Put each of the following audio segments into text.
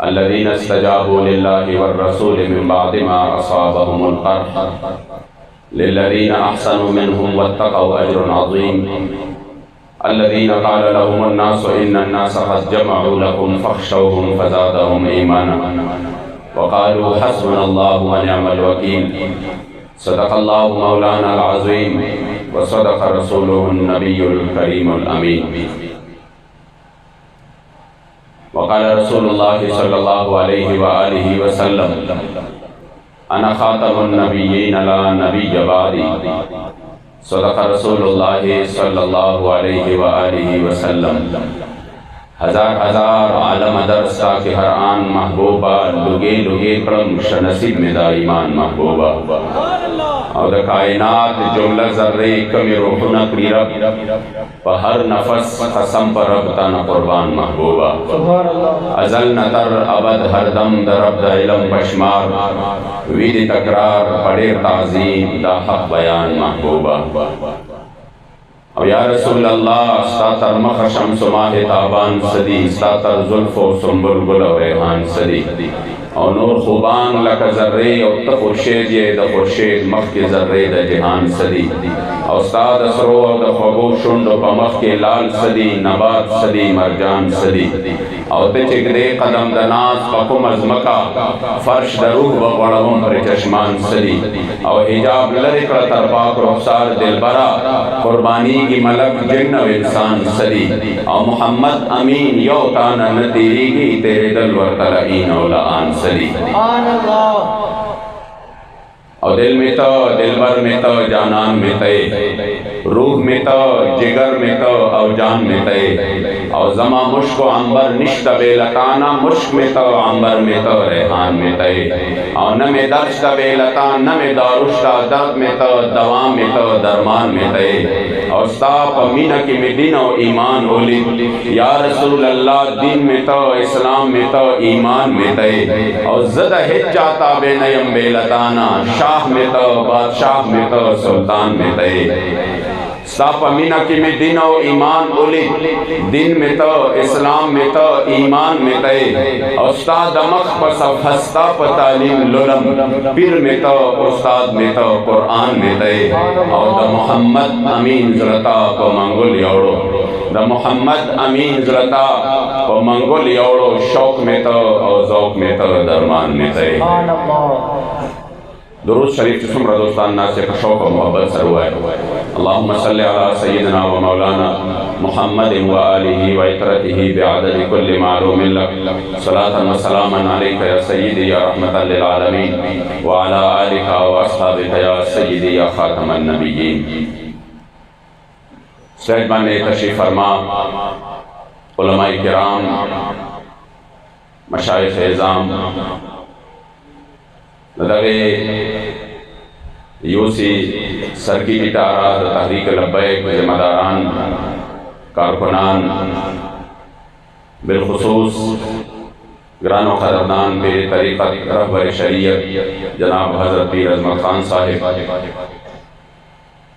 अल्लज़ीना इस्तजाबू लिल्लाहि वर्रसूल मिन बादि मा असाबहुमुल क़र्ह लिल्लज़ीना अहसनु मिनहुम वत्तक़व अज्रुन अज़ीम अल्लज़ीना क़ाला लहुमुन्नासु इन्नन्नासा क़द जमअू लकुम फ़ख़्शौहुम फ़ज़ादहुम ईमाना वक़ालू हस्बुनल्लाहु व निअमल वकील सदक़ल्लाहु मौलानाल अज़ीम व सदक़ रसूलुहुन नबियुल करीमुल अमीन। वक़ाल रसूलुल्लाहि सल्लल्लाहु अलैहि व आलिहि वसल्लम अना ख़ातमुन नबिय्यीन ला नबिय्य बादी सदक़ रसूलुल्लाहि सल्लल्लाहु अलैहि व आलिहि वसल्लम। हजार हजार आलम दरसा के हर आन महबूबा लुगे लुगे क्रम शनसीब में दा ईमान महबूबा और कायनात जुमला ज़र्रे कमी रूहुना क्रीरब प हर नफस कसम पर रब तना कुर्बान महबूबा अजल नतर अबद हर दम दरब दा इल्म पशमार वीद तकरार पड़े ताज़ीम दा हक बयान महबूबा। और या रसूल अल्लाह स्तातर मख शम्स माह ताबान सदी स्तातर जुल्फ़ो सुंबुल गुल रेहान सदी और नूर खुबान लक ज़र्रे और त खुर्शीद ये द खुर्शीद मख के ज़र्रे द जहान सदी और उस्ताद असरो द खबो शुंड प मख के लाल सदी नबात सदी मरजान सदी और ते चिकदे कदम दनाज पकुम अज़मका फर्श दरूह व बड़वम पर चश्मान सदी और हिजाब लरे कर तरपाक रुखसार दिलबरा कुर्बानी की मलक जिन्न व इंसान सदी और मोहम्मद अमीन यो ताना न तेरीगी तेरे दिल वर तलईन औला आन सदी। और दिल में तो दिलबर में तो जानान में तय रूह में तो जिगर में तो और जान में तय और जमा मुश्क अंबर निश्त बेलताना मुश्क में तो अंबर में तो रेहान में तय और न में दर्श बेलतान न में दारुश्ता दर्द में तो दवाम में तो दरमान में तय और साप मीना की में दिन और ईमान ओली या रसूल अल्लाह दिन में तो इस्लाम में तो ईमान में तय और ज़द हिज जाता बेनयम बेलताना शाह में तो बादशाह में तो सुल्तान में तय साप मीना की में दिन और ईमान ओली दिन में तो इस्लाम में तो ईमान में तय उस्ताद मख पसफ हस्ता तालीम लुलम पीर में तो उस्ताद में तो कुरान में तय और द मोहम्मद अमीन ज़लता को मंगोल योड़ो द मोहम्मद अमीन ज़लता को मंगोल योड़ो शौक में तो और ज़ौक में तो दरमान में तय। दुरूद शरीफ चुस्म दोस्तान ना से शौक और मोहब्बत सर हुआ है। अल्लाहुम्मा सल्लि अला सय्यिदना व मौलाना मुहम्मद व आलिहि व इतरतिहि बिअदद कुल्लि मालूमिन लक सलातन व सलामन अलैका या सय्यिदी या रहमतल लिल आलमीन व अला आलिका व अस्हाबिका या सय्यिदी या खातमन नबिय्यीन। सैयदमान तशरीफ फरमा उलमाए किराम मशाइख एज़ाम लगे यूसी सरकी इटारा तहरीक लब्बैक ज़िम्मेदारान कारकुनान बिलखुसूस ग्रानो क़दरदान पे तरीक़त रहबर शरीयत जनाब हज़रत पीर अज़मत ख़ान साहिब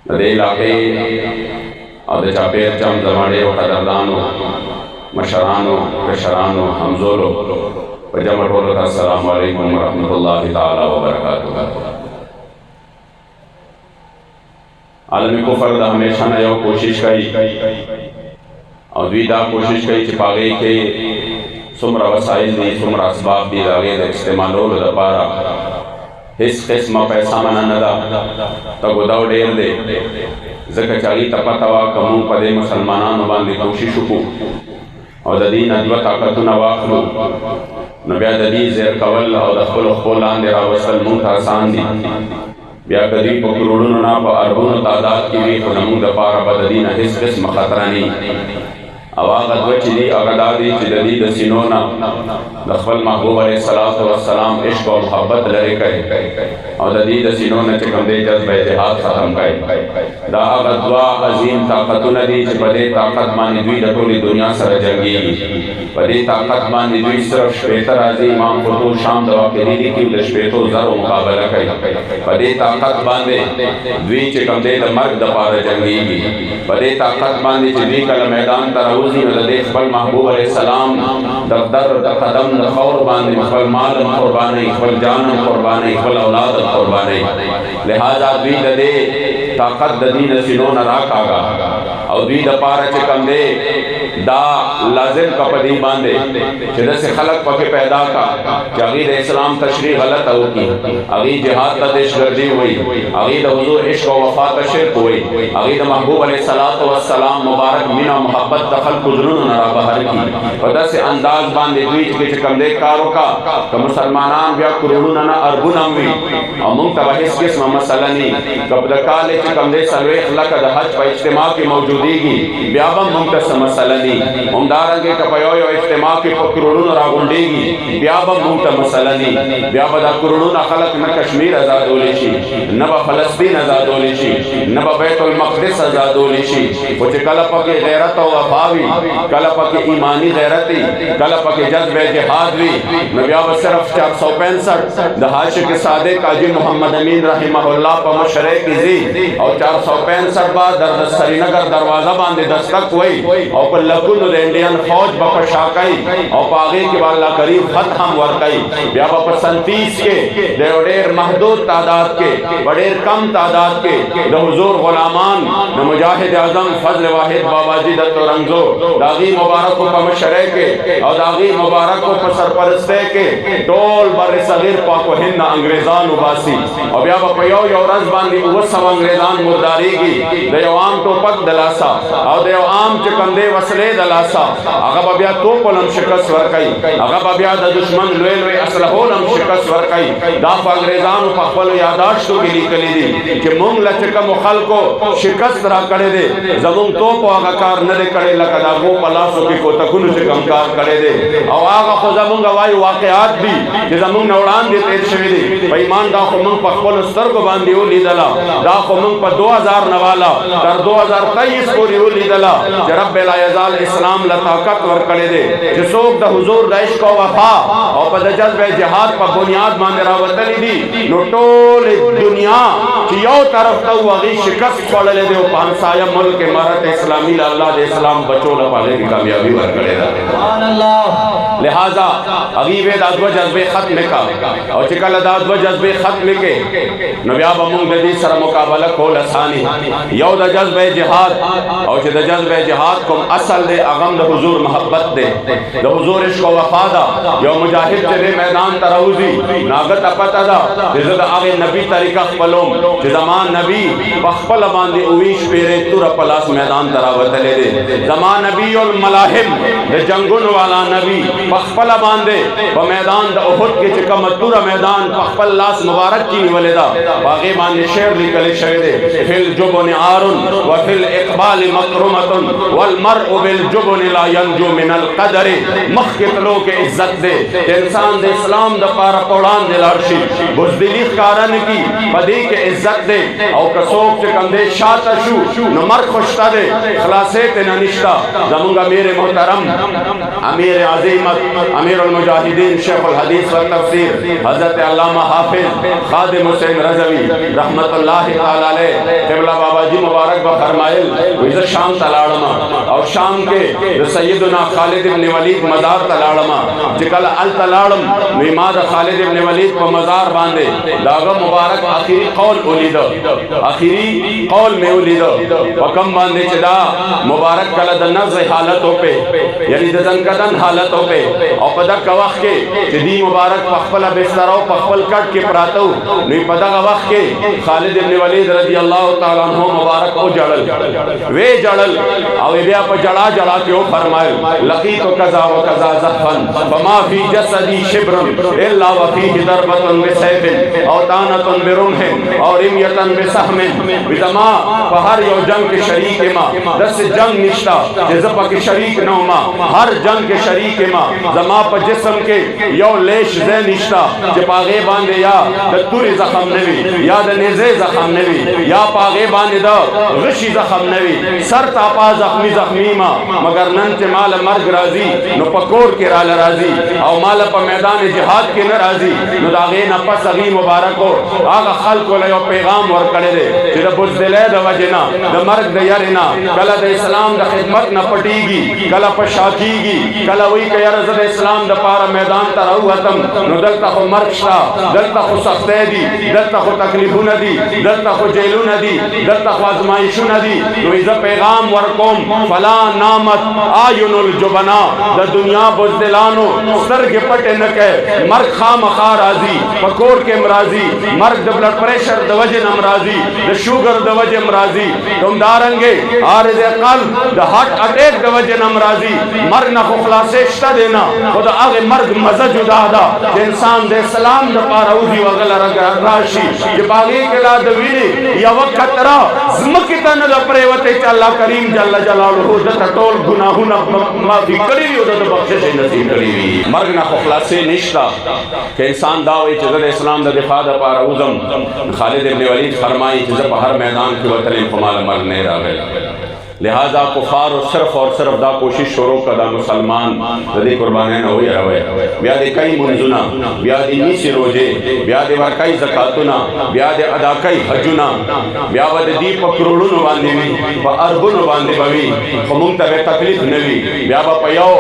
नदे इलाके और चापेर चम जमाड़े व क़दरदानो मशरानो कशरानो हमजोलो अस्सलामु अलैकुम व रहमतुल्लाहि ताला व बरकातुहू। आलमी कुफर दा हमेशा न यो कोशिश कई और द्विदा कोशिश कई चिपागे के सुमरा वसाइल दी सुमरा असबाब दी लागे द इस्तेमालो द पारा हिस किस्म पैसा मना नदा तो गुदाव डेर दे ज़का चाली तपतवा कमू पदे मुसलमानान बांधे कोशिश को और दीन अदवा ताकत नवाखलो नबिया ददी ज़ेर कवल और दखल खोलान दे रावसल मुंत आसान दी बिया कदी पकड़ों ना प अरबों तादाद की भी खुनमु दपारा बददी न हिस किस्म खतरानी आवाज़ अद्वचली अगदादी चिदली दसिनोना दखल महबूब अलैहिस्सलातु वस्सलाम इश्क और मोहब्बत लरे कहे और ददी दसिनोना चिकंदे जज्बे इतिहाद खत्म कहे दा अगदवा अजीम ताकत नदी बदे ताकत मानी दुई डटोली दुनिया सर जंगी बदे ताकत मानी दुई सिर्फ श्वेतर आजी इमाम फुतू शाम दवा के नीली की उल श्वेतो जरो मुकाबला कहे बदे ताकत बांधे दुई चिकंदे द मर्द दपार जंगी बदे ताकत बांधे चिदी कल मैदान तरह روزی نو د خپل محبوب علیہ السلام د در د قدم د خور باندې خپل مال قرباني خپل جان قرباني خپل اولاد قرباني لہذا دوی د دې طاقت د دین سينو نه راکاږه او دوی د پاره چې کم دی دا لازم کا پدی باندې چې داسې خلق پکې پیدا کا چې هغه د اسلام تشریح غلط او کی هغه جهاد ته دشګردي وای هغه د حضور عشق او وفا ته شرک وای هغه د محبوب علیه الصلاۃ والسلام مبارک مینا محبت دخل گزرون نه را بهر کی په داسې انداز باندې دوی چې کم دې کارو کا که مسلمانان بیا کرونو نه اربونه وي او موږ ته هیڅ قسمه مسله نه کله د کال چې کم دې سلوي خلق د حج په اجتماع کې موجوديږي بیا هم موږ ته مسله همدارنګه کپیو یو اجتماع کې په کرونو راغونډيږي بیا به موږ ته مسله نه بیا به دا کرونو خلک نه کشمیر آزادول شي نه به فلسطین آزادول شي نه به بیت المقدس آزادول شي او چې کله پکې غیرت او وفاوي کله پکې ایمانی غیرت کله پکې جذبه جهاد وي نو بیا به صرف 465 د عاشق صادق حاجی محمد امین رحمه الله په مشرع کې زی او 465 بعد در سرینگر دروازه باندې دستک وای او په لکونو د انډین فوج په شاکای او پاغه کې الله کریم خط هم ورکای بیا په 37 کې د ډېر محدود تعداد کې ډېر کم تعداد کې د حضور غلامان د مجاهد اعظم فضل واحد بابا جی د تورنګزو داغي مبارک په مشرع کې او داغي مبارک په سرپرسته کې ټول بر صغیر پاک وهند انګريزان وباسي او بیا په یو ورځ باندې وسو انګريزان مرداریږي د یو عام ټوپک دلاسا او د یو عام چې کم دی وسلې دلاسا هغه بیا توپ ولم شکست ورکای هغه بیا د دشمن لوی اسلحه ولم شکست ورکای دا انګريزانو په خپل یاداشتو کې لیکلي دي چې مونږ لکه کوم خلکو شکست را کړی دي زمون توپ هغه کار نه کړی لکه دا غو پلاسو کې کو تکونو چې کم کار کړی دي او هغه خو زمونږ وای واقعات دي چې زمونږ نوړان دي تیر شوی دي په ایمان دا خو مونږ په خپل سترګو باندې ولیدلا دا خو مونږ په 2000 نوالا تر 2023 پورې ولیدلا چې رب لا یزال اسلام له طاقت ور کړی دي چې څوک د حضور د عشق او وفا او په جذبه جهاد په بنیاد باندې راوتلي دي نو ټول دنیا چې یو طرف ته وغي شکست خوړلې دي او په همسایه ملک امارت اسلامي له الله د اسلام بچو له پاله کامیابی ور کړی ده سبحان الله لہذا غیبه د ادو جذبه ختم کا او چې کله د ادو جذبه ختم کې نو بیا به موږ د دې سره مقابله کول اساني یو د جذبه جهاد او چې د جذبه جهاد کوم اصل دی اغم د حضور محبت دی د حضور عشق او وفا دا یو مجاهد چې میدان ته راوځي ناګت پتا دا چې د هغه نبی طریقه خپلوم چې زمان نبی په خپل باندې اویش پیره تور پلاس میدان ته راوتلې دي زمان نبی الملاحم د جنگونو والا نبی په خپل باندې په میدان د احد کې چې کوم تور میدان په خپل لاس مبارک کې ولدا باغې باندې شعر لیکل شوی دی فل جبن عار وفي الاقبال مكرمه والمرء بالجبن لا ينجو من القدر مخکتلو کې عزت دے انسان د اسلام د پاره قرآن دلار شي بزدلی ښکارن کی پدې کې عزت دے او کڅوک چې کم دے شاته شو نو مر خوشتا دے خلاصې ته نشتا زمونږ امیر محترم امیر عظیمت امیر المجاهدین شیخ الحدیث و تفسیر حضرت علامہ حافظ خادم حسین رضوی رحمت اللہ تعالی علیہ قبلہ بابا جی مبارک با فرمائل ویزا شام تلاڑما اور شام کے سیدنا خالد ابن ولید مزار تلاڑما جکل ال تلاڑم نماد خالد ابن ولید په مزار باندې داغه مبارک اخیری قول ولیدو اخیری قول میں ولیدو وکم باندې چې دا مبارک کله د نزع حالتو په یعنی د ځنکدن حالتو په او په دغه وخت کې چې دی مبارک په خپل بستر او په خپل کټ کې پراتو نو په دغه وخت کې خالد ابن ولید رضی الله تعالی عنہ مبارک او جړل وې جړل او بیا په جړا جړا کې او فرمایل لقیت کذا وکذا زحفن فما فی جسدی شبر الا وفيه ضربه بسيف او طعنه برمح او رميه بسهم بزما په هر یو جنگ کې شریک ما دس جنگ نشتا چې زپا کې شریک نه ما هر جنگ کې شریک ما زما په جسم کې یو لیش زه نشتا چې پاغه باندې یا د توري زخم نوي یا د نزه زخم نوي یا پاغه باندې د غشي زخم نوي سر تاپا زخمی زخمی ما مگر نن چې مال مرګ راځي نو پکور کې را راځي او مال په میدان جهاد کې نه راځي نو دا غي نه پس غي مبارکو هغه خلکو له یو پیغام ورکړی دی چې د بوزدلې د وجنا د مرګ د یارنا کله د اسلام د خدمت نه پټيږي کله په شاکيږي کله وی کې یاره د اسلام د پاره میدان ته راوتم نو دلته خو مرګ شته دلته خو سختۍ دي دلته خو تکلیفونه دي دلته خو جیلونه دي دلته خو ازمایښونه دي نو زه پیغام ورکوم فلا نامت اعین الجبنا د دنیا بوزدلانو سترګې پټې نه کې مرګ خامخا راځي پکور کې مرضی مرګ د بلډ پریشر د وجه نم راځي د شوګر د وجه مرضی دومدارنګې عارض قلب د هارت اٹیک د وجه نم راځي مرګ نه خو خلاصې شته دینا خو د هغه مرګ مزه جدا ده چې انسان د اسلام د پاره اوږي وغل راشي چې باغې کې لا د ویني یا وخت را زمکه ته نه پریوته چې الله کریم جل جلاله د ټول ګناهونه معافي کړی او د بخشش نصیب کړی وي مرګ نه خو خلاصې نشته کہ انسان داوی چې د اسلام د دفاع لپاره وزم خالد ابن ولید فرمایي چې په هر میدان کې وتلې کمال مرګ نه راغلی لہذا کفار صرف اور صرف دا کوشش شروع کړه مسلمان د دې قربانۍ نه وي راوي بیا د کای منځونه بیا د نیسی روزه بیا د ورکای زکاتونه بیا د ادا کای حجونه بیا د دې په کروڑونو باندې وي په اربونو باندې وي خو موږ ته تکلیف نه وي بیا په یو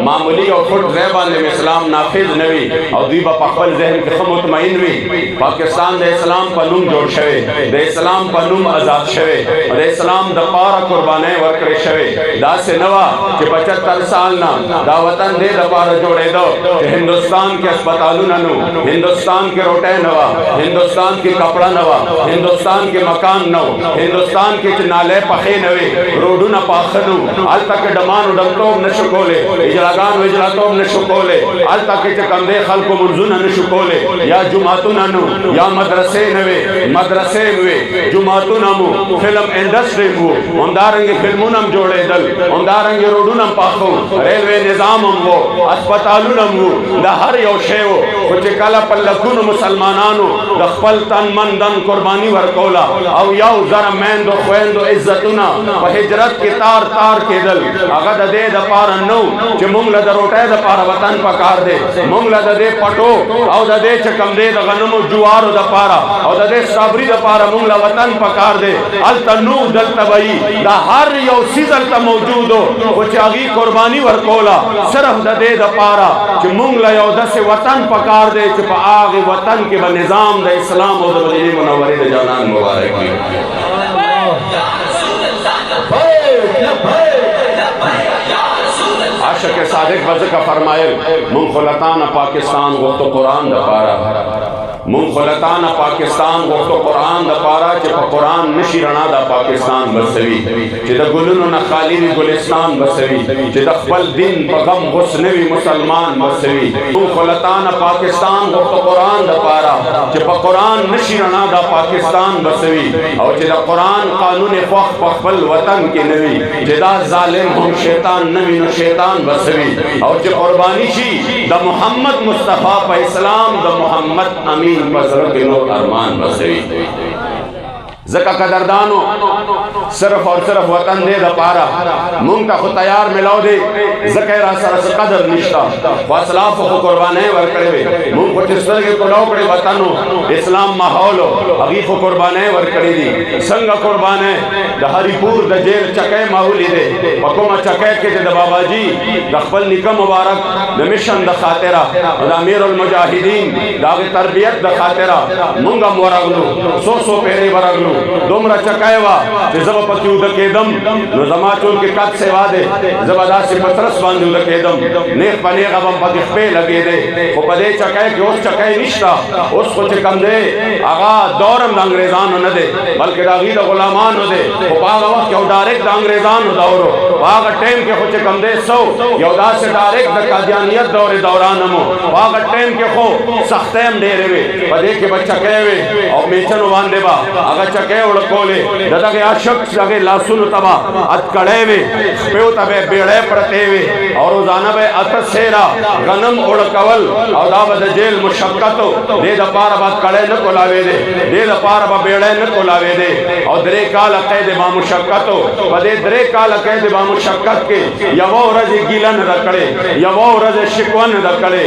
معمولی او فټ ځای باندې اسلام نافذ نه وي او دوی په خپل ذهن کې مطمئن وي پاکستان د اسلام په نوم جوړ شوی د اسلام په نوم آزاد شوی د اسلام د پاره قربانۍ ورکړې شوی دا څه نوا چې 75 سال نه دا وطن دې د پاره جوړېدو چې هندستان کې هسپتالونه نو هندستان کې روټه نوا هندستان کې کپڑا نوا هندستان کې مکان نو هندستان کې نالې پخې نوي روډونه پاخنو ال تک ډمانو ډمټوب نشو کوله اجلاګان وجلاتوب نشو کوله ال تک چې کم دې خلکو منځونه نشو کوله یا جمعتونه نو یا مدرسې نوي مدرسې وي جمعتونه مو فلم انډستری مو همدارنګ فلمونم جوړېدل همدارنګ روډونم پاخو ریلوے نظام هم وو هسپتالونه هم وو د هر یو شی وو خو چې کله په لکونو مسلمانانو د خپل تن من دن قرباني ورکوله او یو زره میندو خویندو عزتونه په هجرت کې تار تار کېدل هغه د دې دپاره نو چې موږ له د روټۍ دپاره وطن پکار دی موږ له د دې پټو او د دې چې کوم دی د غنمو جوارو دپاره او د دې صابري دپاره موږ له وطن پکار دی هلته نو دلته به وي دا هر یو سیز هلته موجود و خو چې هغې قرباني ورکوله صرف د دې دپاره چې موږ له یو داسې وطن پکار دی چې په هغې وطن کې به نظام د اسلام او د مدینې منورې د جانان مبارک وي عاشق صادق بزکه فرمایل من خلطان پاکستان غوښتو قرآن دپاره من خلطان پاکستان غوښتو قرآن دپاره چې په قرآن نشي رڼا دا پاکستان بسوي چې د ګلونو نه خالي وي ګلستان بسوي چې د خپل دین په غم غوس نه وي مسلمان بسوي من خلطان پاکستان غوښتو قرآن دپاره چې په قرآن نشي رڼا دا پاکستان بسوي او چې د قرآن قانون خوښ په خپل وطن کې نه وي چې دا ظالم هم شیطان نه وي نو شیطان بسوي او چې قرباني شي د محمد مصطفی په اسلام د محمد امین پسرو کے لوگ ارمان بسوی زکا قدردانو صرف اور صرف وطن دے دا پارا مونگ تا خود تیار ملاو دے زکا را سرس قدر نشتا فاصلاف خود قربانے ورکڑے وے مونگ خود چستر کے کلاو کڑے وطنو اسلام محولو اگیف قربانے ورکڑے دی سنگا قربانے دا ہری پور دا جیل چکے محولی دے وکوما چکے کے دا بابا جی دا خپل نکم مبارک دا مشن دا خاطرہ دا امیر المجاہدین دا تربیت دا خاطرہ مونگا مورگلو سو پیرے ورگلو دومره چکای وا چې زب پکې ود کېدم نو زما ټول کې کټ سیوا ده زبدا سي پترس باندې ود کېدم نیک پنه غم پکې په لګې ده خو په دې چکای کې اوس چکای نشتا اوس خو چې کم ده هغه دورم د انګريزانو نه ده بلکې د غیر غلامانو ده خو هغه وخت یو ډایرکټ د انګريزانو دورو هغه ټیم کې خو چې کم ده سو یو داسې ډایرکټ د قادیانیت دوران مو هغه ټیم کې خو سختیم ډېرې وي په دې کې بچا کوي او میچنو باندې با هغه चके उड़ कोले दादा के आशक जगे लासुन तबा अतकड़े वे पेव तबे बेड़े प्रते वे और रोजाना बे अतसेरा गनम उड़ कवल और दावद जेल मुशक्कतो दे दपार बात कड़े न कोलावे दे दपार बा बेड़े न कोलावे दे और दरे काल कैद बा मुशक्कतो बदे दरे काल कैद बा मुशक्कत के यवो रज गिलन रकड़े यवो रज शिकवन रकड़े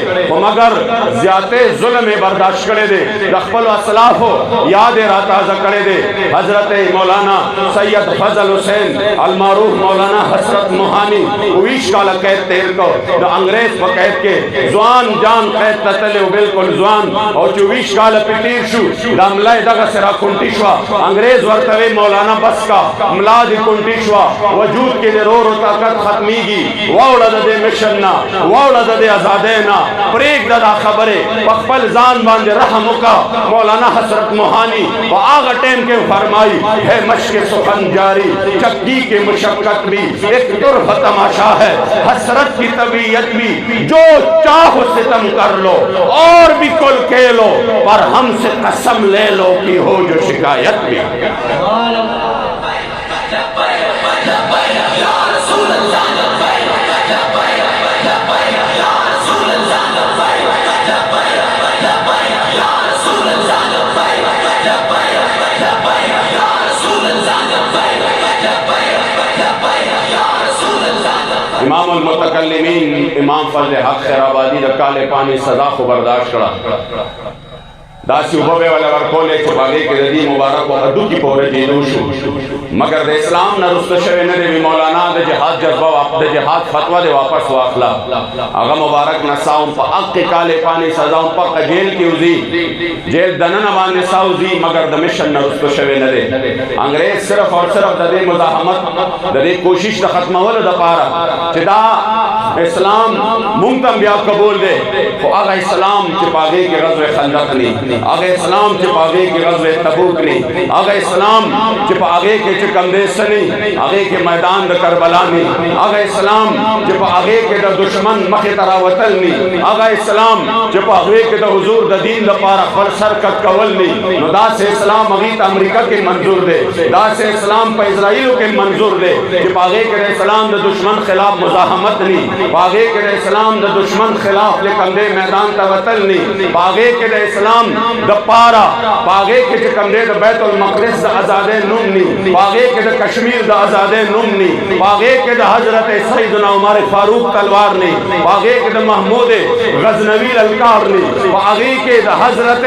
मगर ज्याते जुल्म बर्दाश्त करे दे रखबल असलाफ हो याद राता जकड़े दे हजरत मौलाना सैयद फजल हुसैन अल मारूफ मौलाना हसरत मोहानी उवीश काल कैद तेर को द अंग्रेज बकैद के जवान जान कैद ततले बिल्कुल जवान और चुवीश काल पितीर शु दमलाय दगा सरा कुंटिशवा अंग्रेज वर्तवे मौलाना बस का मलाद कुंटिशवा वजूद के रो रो ताकत खत्मीगी वाउला दे मिशनना वाउला दे आजादेना प्रेक ददा खबरे पखपल जान बांध रहम का मौलाना हसरत मोहानी व आग टेम के फरमाई है मश्क सुखन जारी चक्की के मुशक्कत भी एक तुरफ तमाशा है हसरत की तबीयत भी जो चाहो सितम कर लो और भी कुल के लो पर हमसे कसम ले लो कि हो जो शिकायत भी इमाम अल मुतकल्लिमीन इमाम फजल हक खैराबादी द काले पानी सजा को बर्दाश्त करा दासी उबे वाला वर कोले के बागे के रदी मुबारक और अदू की पोरे जेनूशु मगर दे इस्लाम न रुस्त शवे न दे मौलाना दे जिहाद जज्बा वाप दे जिहाद फतवा दे वापस वाखला आगा मुबारक नसाउम प अक के काले पानी सजाउम प जेल की उजी जेल दनन मान साउजी मगर द मिशन न रुस्त शवे न दे अंग्रेज सिर्फ और सिर्फ दे मुजाहमत दे कोशिश द खत्म होल द पारा चिदा इस्लाम मुमतम बिया कबूल दे तो आगा इस्लाम के पागे के गज़वे खंदक नी आगे इस्लाम के पागे के गज़वे तबूक नी आगे इस्लाम के पागे के चकंदेसनी आगे के मैदान द करबला नी आगे इस्लाम के पागे के द दुश्मन मखे तरावतल नी आगे इस्लाम के पागे के द हुजूर द दीन द पारा फल सरकत कवल नी दा से इस्लाम अगीत अमेरिका के मंजूर दे दा से इस्लाम पे इजराइल के मंजूर दे के पागे के इस्लाम द दुश्मन खिलाफ मुजाहमत नी पागे के इस्लाम द दुश्मन खिलाफ ले कंदे मैदान तवतल नी पागे के इस्लाम द पारा पागे के कंदे द बैतुल मक़दिस द आजादे नुमनी पागे के द कश्मीर द आजादे नुमनी पागे के द हजरत सैयदना उमर फारूक तलवार ने पागे के द महमूद गजनवी ललकार ने पागे के द हजरत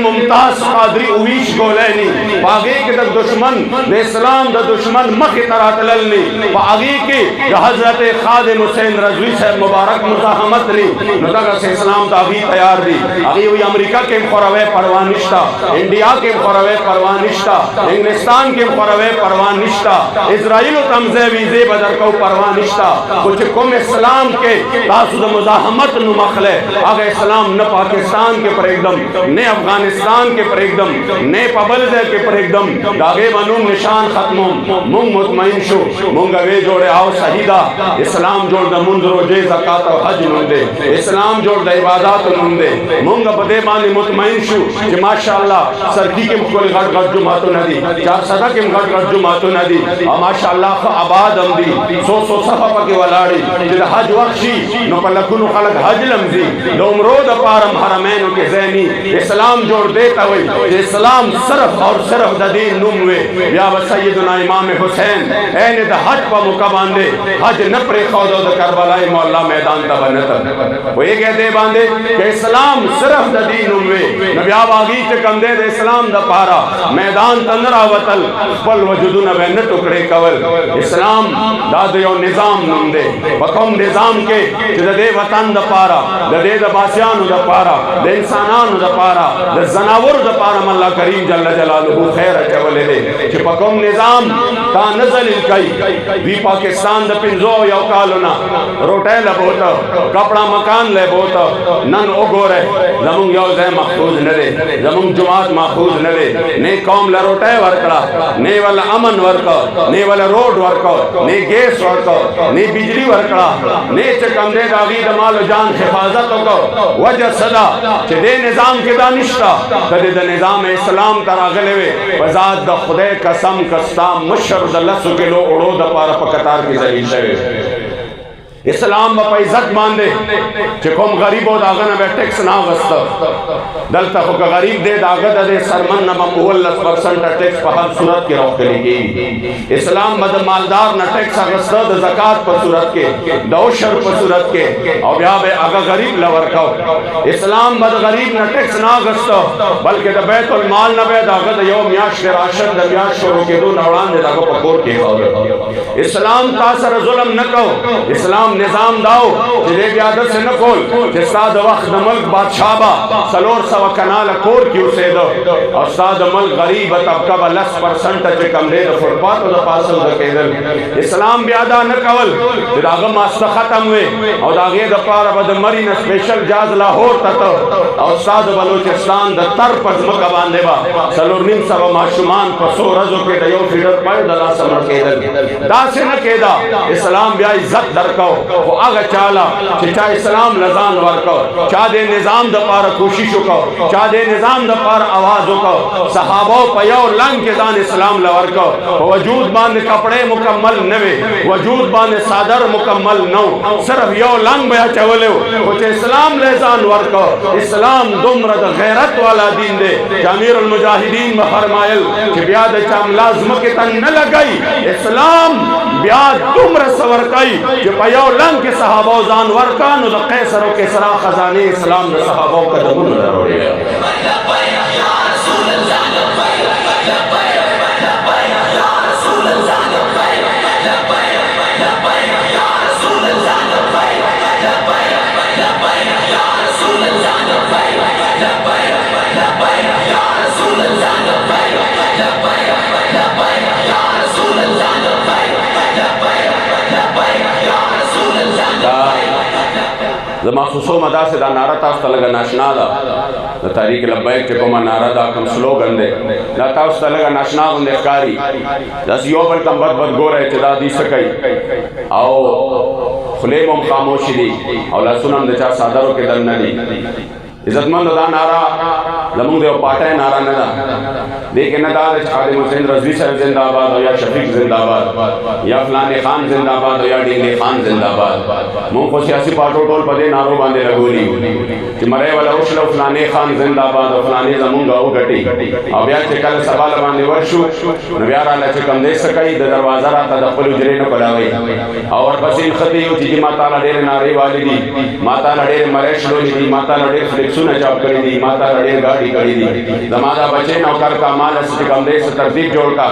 मुमताज कादरी उवीश गोलैनी पागे के द दुश्मन द इस्लाम द दुश्मन मख तरातलल ने पागे के द हजरत खादिम हुसैन रज़वी साहब मुबारक मुजाहमत ने नतगा से इस्लाम ताबी तैयार दी अभी हुई अमेरिका के फरवे परवानिश्ता इंडिया के फरवे परवानिश्ता इंग्लिस्तान के फरवे परवानिश्ता इजराइल तमजे वीजे बदर को परवानिश्ता कुछ कुम इस्लाम के तासुद मुजाहमत नुमखले आगे इस्लाम न पाकिस्तान के पर एकदम ने अफगानिस्तान के पर एकदम ने पबलजे के पर एकदम दागे बनूम निशान खत्म मुंग मुतमईन शो मुंग वे जोड़े आओ शहीदा इस्लाम जोड़ द मुंद रोजे ज़कात और हज नुंदे इस्लाम जोड़ द इबादत नुंदे मुंग बदे माने मुतमईन शो कि माशाअल्लाह सरकी के मुखल घट घट जुमातो नदी चार सदा के घट घट जुमातो नदी और माशाअल्लाह आबाद अमदी सो सफा के वलाड़ी जिद हज वक्शी नो पलकुन खलक हज लमजी दो उमरोद पारम हरमैन के ज़ैनी इस्लाम जोड़ देता हुई इस्लाम सिर्फ और सिर्फ द दीन नुमवे या सय्यदना इमाम हुसैन ऐने द हज पर मुका बांधे हज न प्रे खौदो द करबला मौला मैदान ता बनत वो ये कहते बांधे कि इस्लाम सिर्फ द दीन नुमवे नबिया बागी के कंदे द इस्लाम द पारा मैदान तंदरा वतल पल वजुदन वे न टुकड़े कवल इस्लाम दादयो निजाम नुमदे बकम निजाम के दे वतन द पारा दे द बासियान द पारा द इंसानान द पारा द जनावर द पारा अल्लाह करीम जल्ल जलालहू खैर चवले दे कि बकम निजाम ता नजल कई वी पाकिस्तान द पिंजो या कालना रोटेल बहुत कपड़ा मकान ले बहुत नन ओगोरे زمون یو ځای محفوظ نه دی زمون جماعت محفوظ نه دی نه قوم له روټۍ ورکړه نه ولا امن ورکړه نه ولا روډ ورکړه نه ګیس ورکړه نه بجلی ورکړه نه چې کوم دی د هغې د مال و جان حفاظت وکړه وجه صدا چې دې نظام کې دا نشته کدې د نظام اسلام ته راغلی وې په ذات د خدای قسم کستا مشر د لسو کلو اوړو دپاره په قطار کې ذلیل شوی اسلام با پا عزت مانده چه کم غریب و داغا نبی ٹیکس نا غستا دلتا خو که غریب دے داغا دا دے سرمن نبا 19% ٹیکس پا ہر صورت کی روح کلی گئی اسلام با دا مالدار نا ٹیکس غستا دا زکاة پا صورت کے دا عشر پا صورت کے او بیا بے اگا غریب لورکاو اسلام با دا غریب نا ٹیکس نا غستا بلکہ دا بیت المال نبی داغا دا یو میاش راشد دا میاش شروع کے دو نوڑان دے داغا پا کور کے اسلام تاثر ظلم نکو اسلام نظام داو چې دې بیا داسې نه کول چې ستا د وخت د ملک بادشاه به 400 کناله کور کې اوسېده او ستا د ملک غریبه طبقه به 10% چې کم دی د فوټپاتو د پاسه اوده کېدل اسلام بیا دا نه کول چې د هغه ماسته ختم وي او د هغې دپاره به د مري نه سپیشل جاز لاهور ته ته او ستا د بلوچستان د تر په ځمکه باندې به 4.5 ماشومان په 100 ورځو کې د یو فیډر پای د لاسه مړ کېدل داسې نه کېده اسلام بیا عزت درکو وہ آگا چالا کہ چاہ اسلام لزان ورکو چاہ دے نظام دا پارا کوشش کو چاہ دے نظام دا پارا آواز کو صحابہ پیو لنگ کے دان اسلام لورکو وجود باندے کپڑے مکمل نوے وجود باندے صادر مکمل نو صرف یو لنگ بیا چولے کچھ اسلام لزان ورکو اسلام دمرد غیرت والا دین دے امیر المجاہدین میں فرمائل کہ بیاد چام لازم کے تن نہ لگئی اسلام بیاد دمر سورکائی کہ پیو لنگ کے صحابہ زان ورکان و دا قیسر و کسرا خزانے اسلام دا صحابہ کا دمون ضروری ہے زما خصوصو مدا سے دا نعرہ تاستا لگا ناشنا دا تحریک لبیک چکو ما نعرہ دا کم سلوگن دے دا تاستا لگا ناشنا گن اخکاری دا سیو بل کم بد گو رہے چدا دی سکئی او خلیمم خاموشی دی او لسونم دا چا صادروں کے دل ندی عزتمند دا نعرہ لمونگ دے و پاٹے نعرہ ندا لیکن ندا دے خادم حسین رضوی صاحب زندہ آباد ہو یا شفیق زندہ آباد یا فلان خان زندہ آباد ہو یا ڈینگے خان زندہ آباد مون کو سیاسی پارٹو ٹول پدے نارو باندے لگولی کہ مرے والا اچھلو فلان خان زندہ آباد ہو فلان زمونگا ہو گٹی اب یا چکل سوال باندے ورشو نبیار آلہ چکم دے سکئی در دروازہ را تدخل اجرے نو کلاوئی اور پسین خطی ہو چیزی ماتا لڑیر نارے والی دی ماتا لڑیر مریش لولی دی ماتا لڑیر فلکسون چاپ کری دی ماتا لڑیر گاڑی کری دی زمادہ بچے نوکر کا مال اس چکم دے سے ترتیب جوڑ کا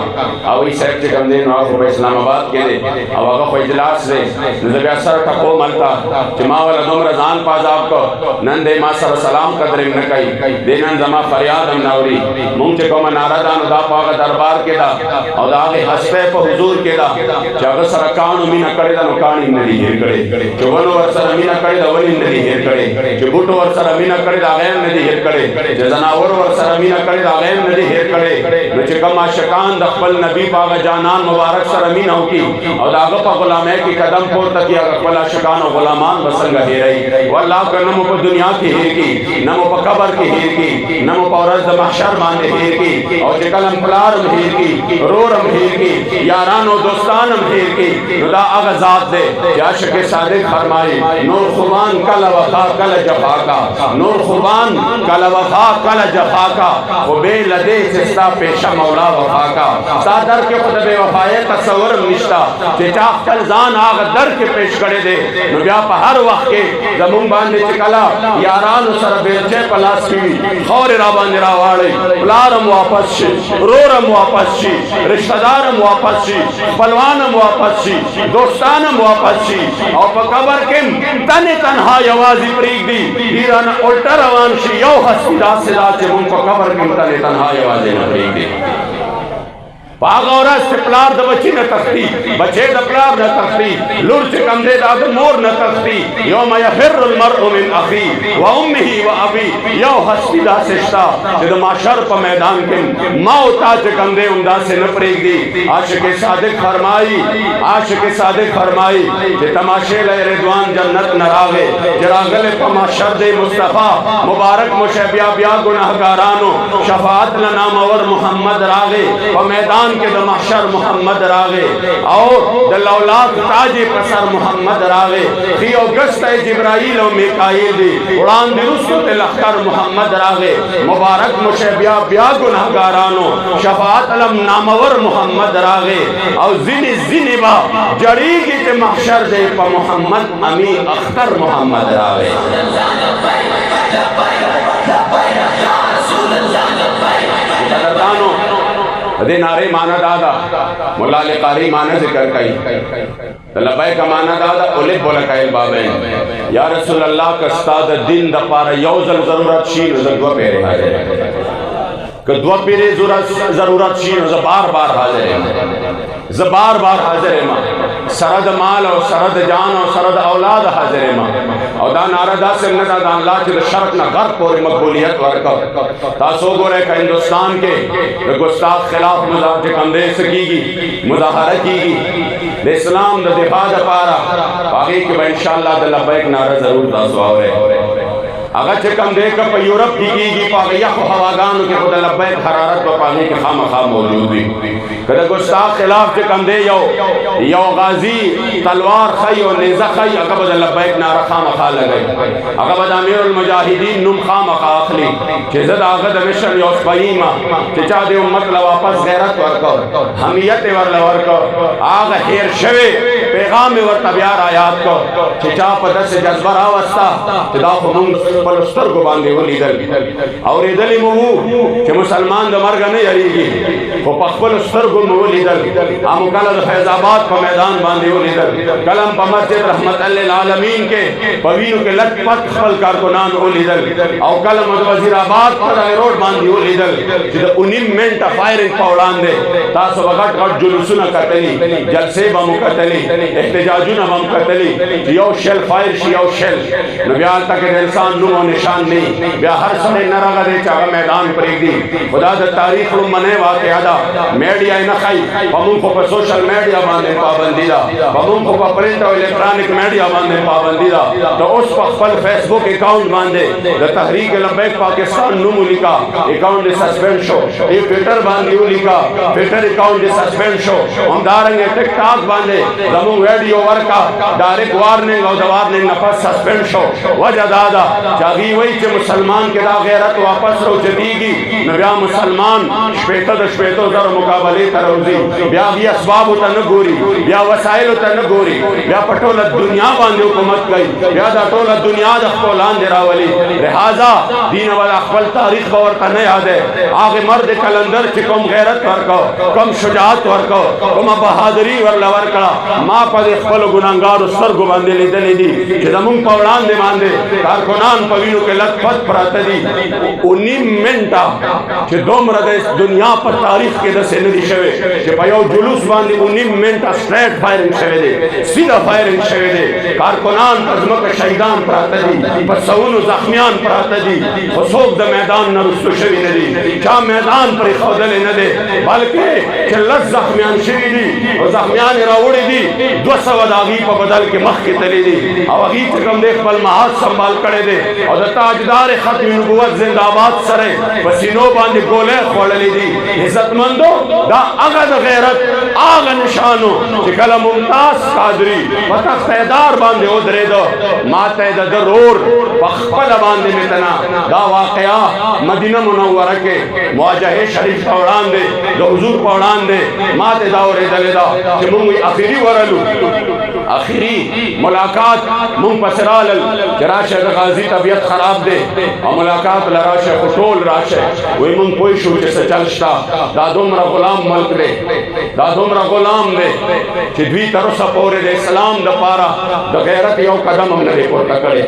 اوی سیک چکم دے نوکر کو اسلام آباد کے دے او آگا خو اجلاس دے نزبی اثر ٹکو ملتا چما والا دم رضان پازاب کو نن دے ما سر سلام قدرم نکئی دے نن زما فریادم نوری مونگ چکو ما ناردان دا پاگا دربار کے دا او دا آگے حسپے پا حضور کے دا چاگا سر کانو مینا کڑے دا نکانی ندی ہیر کڑے چگونو ورسر مینا کڑے دا ولی ندی ہیر کڑے چگوٹو ورسر مینا کڑے دا غیر ندی ہیر کڑے جزناور ورسر مینا کڑے دا غیر ندی ہیر کڑے نچکم آشکان دخبل نبی پاگا جانان مبارک سر امین ہو کی او داغا پا غلامے کی قدم پورتا کیا اقبل آشکان و غلامان بسنگا ہیرئی واللہ کا نمو پا دنیا کی ہیر کی نمو پا قبر کی ہیر کی نمو پا رزد محشر باندے ہیر کی او چکلم پلارم ہیر کی رورم ہیر کی یاران و دوستانم ہیر کی ندا اغا ذات دے عاشق صادق فرمائی نور خوبان کل وفا کل جفا کا نور خوبان کل وفا کل جفا کا و بے لدے سستا پیشا مولا وفا کا سا در کے خود بے وفائے تصورم نشتا چچا کل زان آغا در کے پیش کرے دے نبیا پا ہر وقت کے زمون باندے چکلا یاران سر بیرچے پلاس کی خور را باندے را وارے پلارم واپس شی رورم واپس شی رشتہ دارم واپس شی پلوانم واپس شی دوستانم واپس شی او پا قبر کم تن تنہا یوازی پریگ دی دیران الٹا روان شی یو حسی دا صدا چے من پا قبر کم تن تنہا یوازی پریگ دی पागौरा से प्लार द बच्ची न तख्ती बच्चे द प्लार न तख्ती लुर से कंधे दाद मोर न तख्ती यौम यफिरुल मर्उ मिन अखी व उम्मिही व अबी यौ हस्ती दा सिस्ता जद माशर प मैदान के मौता से कंधे उमदा से न परेग दी आशिक सादिक फरमाई जे तमाशे ले रिदवान जन्नत न रावे जरागले प माशर दे मुस्तफा मुबारक मुशबिया बिया गुनाहगारानो शफाअत न नामवर मोहम्मद रागे व मैदान के द महशर मोहम्मद रागे और द लौलाक ताज पसर मोहम्मद रागे खी औगस्त जिब्राइल और मिकाईल दी उड़ान दिरुस्त लखर मोहम्मद रागे मुबारक मुशबिया बिया गुनाहगारानो शफाअत अलम नामवर मोहम्मद रागे और जिनी बा जड़ी के महशर दे प मोहम्मद अमी अख्तर मोहम्मद रागे दे नारे माना दादा मुला कारी माना जिक्र कई तो लबैक का माना दादा उले बोला कायल बाबे या रसूल अल्लाह का उस्ताद दिन द पारा यौजल जरूरत शीन दो पेरे हाजिर के दो पेरे जरूरत शीन बार बार हाजिर है मां सरद माल और सरद जान और सरद औलाद हाजिर है मां और दा नारादा से न दा अल्लाह के शर्त न घर पर मकबूलियत वर्क तासो गोरे का हिंदुस्तान के गुस्ताख खिलाफ मुजाहरे कंधे से कीगी मुजाहरा कीगी इस्लाम द दिफा द पारा बाकी के इंशाअल्लाह द लबैक नारा जरूर दासवाव है अगर चकम देख पर यूरोप की पागिया को हवागान के खुदा लब्बैक हरारत व पानी के खामखा मौजूद भी कद गुस्ताख खिलाफ चकम दे यो गाजी तलवार खई और नेजा खई अगर बद लब्बैक नारा खामखा लगे अगर बद अमीरुल मुजाहिदीन नुम खामखा अखली चेजद आगद मिशन यो स्पईमा चचा दे उम्मत ला वापस गैरत वर्को हमियत वर लवर्को आग हेर शवे पैगाम वर तबियार आयात को चचा पद से जज्बा रावस्ता खुदा को पलस्तर को बांधे वो लीदर और इधर ही मुहू कि मुसलमान द मर्ग नहीं हरीगी वो पलस्तर को मुहू लीदर हम कल फैजाबाद का मैदान बांधे वो लीदर कलम पर मस्जिद रहमत अल्लाह आलमीन के पवीर के लटपट खल कारकुनान वो लीदर और कलम वजीराबाद पर रोड बांधे वो लीदर जिधर 19 मिनट फायरिंग पौड़ान दे तासो वगट गट जुलूसुना कतली जलसे बम कतली एहतजाजुना बम कतली यो शेल फायर शियो शेल नबियाल तक इंसान नुमो निशान नहीं ब्या हर समय नरगा दे चागा मैदान पर एक दी खुदा द तारीख लो मने वाके आदा मीडिया न खाई बमुन को पर सोशल मीडिया बांधे पाबंदी दा बमुन को पर प्रिंट और इलेक्ट्रॉनिक मीडिया बांधे पाबंदी दा तो उस पर फेसबुक अकाउंट बांधे द तहरीक लब्बैक पाकिस्तान नुमो लिखा अकाउंट सस्पेंड शो ये ट्विटर बांधे लिखा ट्विटर अकाउंट सस्पेंड शो हम दारंगे टिकटॉक बांधे जमु वीडियो वर्का डायरेक्ट वार्निंग और वार्निंग नफस सस्पेंड शो वजह दादा जागी वही के मुसलमान के दा गैरत वापस रो जदीगी नबिया मुसलमान श्वेतो दर मुकाबले तरोजी ब्या भी असबाब उत न गोरी ब्या वसाइल उत न गोरी ब्या पटोल दुनिया बांधे हुकूमत गई ब्या दा टोल दुनिया द कोलान दिरावली लिहाजा दीन वाला अखबल तारीख बवर का न याद है आगे मर्द कलंदर के कम गैरत वर्को कम शुजाअत वर्को कम बहादुरी वर लवर कड़ा मां पर अखबल गुनाहगार सर गो बांधे ले दली दी कि दमुन पौड़ान दे बांधे कारकुनान पवीनो के लखपत प्रतदी 19 मिनटा कि दोमरा दे दुनिया पर तारीख के दसे नदी शवे कि पयो जुलूस बांधे 19 मिनटा स्ट्रेट फायरिंग शवे दे सीधा फायरिंग शवे दे कारकुनान अजमक शहीदान प्रतदी बसउन जख्मियान प्रतदी खसोक द मैदान न रुस्तु शवी नदी क्या मैदान पर खौदले न दे बल्कि कि लज जख्मियान शवी दी और जख्मियान रावड़ी दी 200 दागी पर बदल के मख के तली दी और अगी कम देख पल महाज संभाल करे दे और ताजदार खत्म नबुवत जिंदाबाद सरे पसीनो बांधे गोले खोलली दी इज्जतमंदो दा अगद गैरत आग निशानो कलम मुमताज कादरी तख्तेदार बांधे उधरे दो माते द दरोर पखपल बांधे मितना दा वाकया मदीना मुनव्वरा के मुआजहे शरीफ पौड़ान दे जो हुजूर पौड़ान दे माते दा और दले दा कि मुंगी आखिरी वरलू آخری ملاقات من پسرال جراشه د غازی طبیعت خراب دے او ملاقات لراشه خطول راشه وی من پوی شو چې چلشتا دا دومره غلام ملک دے دا دومره غلام دے چې دوی تر اوسه پورې د اسلام د پاره د غیرت یو قدم هم نه پورته کړی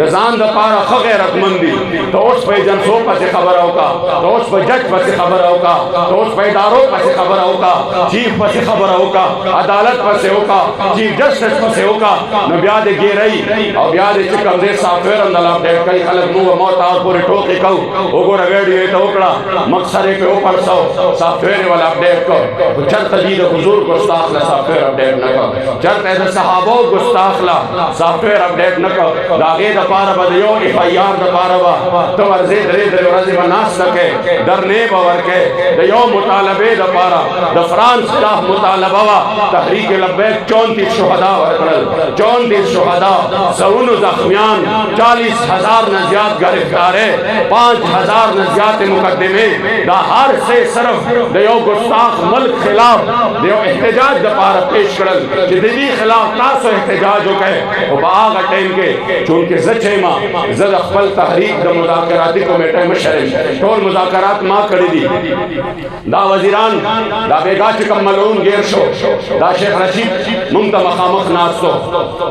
د ځان د پاره ښه غیرتمند دي ته اوس په جنسو پسې خبره وکړه ته اوس په جج پسې خبره وکړه ته اوس په ادارو پسې خبره وکړه چیف پسې خبره وکړه عدالت پسې وکړه چیف جسټس پسې وکړه نو بیا دې ګیرئ او بیا دې چې کوم دې سافټویر هم دله اپډیټ کوي خلک موږ موت اور پورې ټوکې کوو وګوره ویډیو یې ته وکړه مقصد یې پرې وپړسو سافټویر یې ول اپډیټ کړ خو چېرته دي د حضور ګستاخ له سافټویر اپډیټ نه کړ چېرته یې د صحابو ګستاخ له سافټویر اپډیټ نه کړ د هغې دپاره به د یو ایف آی آر دپاره به ته ورځې درې ورځې به ناسته کوې درنې به ورکوې د یو مطالبې دپاره د فرانس خلاف مطالبه وه تحریک لبیک 34 شهدا ورکړل 34 شهدا سونو زخمیان 40,000 نه زیات گرفتارې 5,000 نه زیات مقدمې دا هر څه صرف د یو ګستاخ ملک خلاف د یو احتجاج دپاره پیش کړل چې د دې خلاف تاسو احتجاج وکړئ او په هغه ټایم کې چونکې زه چې ما زه د خپل تحریک د مذاکراتي کمیټې مشر یم ټول مذاکرات ما کړي دي دا وزیران دا بیګا چې کوم ملعون ګیر شو دا شیخ رشید مونږ ته مخامخ ناستو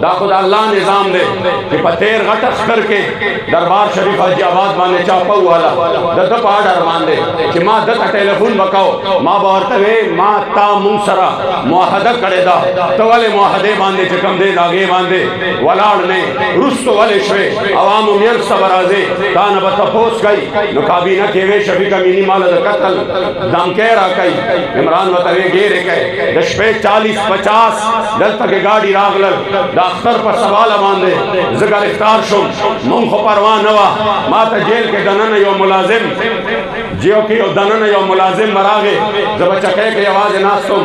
دا خو د الله نظام دی چې په تیر غټ اختر کې دربار شریف حاجي آباد باندې چاپه والا د ده په اډر باندې چې ما ده ته ټیلیفون وکاو ما به ورته وې ما تا مونږ سره معاهده کړې ده ته ولې معاهدې باندې چې کوم دی د هغې باندې ولاړ نه وروستو ولې شوې عوامو منځ ته به راځې تا نه به تپوس کوي نو کابینه کې وې شفیق امیني ماله د قتل دمکې راکوي عمران ورته وې ګیرې کوي د شپې 40-50 دلته کې ګاډي راغلل د اختر په سواله باندې زه ګرفتار شوم مونږ خو پروا نه وه ما ته جیل کې دننه یو ملازم جیو کې یو دننه یو ملازم راغی زه به چکۍ کې یوازې ناستم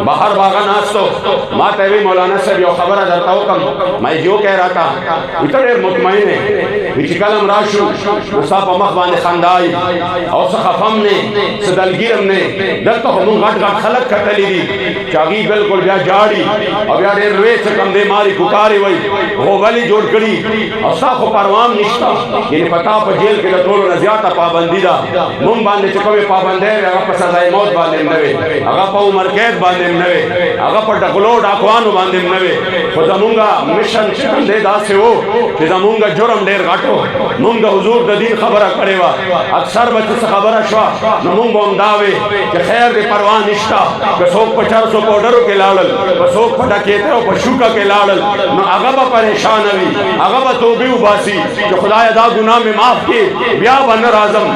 بهر باغه ناستو ما ته وی مولانا صاحب یو خبره درته وکړم ما جیو کې راته وي ته ډېر مطمئن یې وي چې کله هم راشو نو ستا په مخ باندې خندای او څه خفم نه څه دلګیر هم نه دلته خو مونږ غټ غټ خلک کتلي دي چې هغوی بلکل بیا جاړي او بیا ډېر لوی څه کم دی ماري کوکارې وایي غوبلې جوړ کړي او ستا خو پروام نشته یعنې په تا په جیل کې د ټولو نه زیاته پابندي ده مونږ باندې چې کومې پابندۍ وې هغه په سزای موت باندې هم نه وې هغه په عمر قید باندې هم نه وې هغه په ډکلو ډاکوانو باندې هم نه وې خو زمونږ مشن چې کوم دی داسې و چې زمونږ جرم ډېر غټ و مونږ د حضور د دین خبره کړې وه اکثر به چې څه خبره شوه نو مونږ به هم دا وې چې خیر دې پروا نشته که څوک په 400 پاوډرو کې لاړل که څوک په ډکېته او په شوکه کې لاړل نو هغه به پریشانه وي هغه به توبې وباسي چې خدایه دا ګناه مې معاف کړي بیا به نه راځم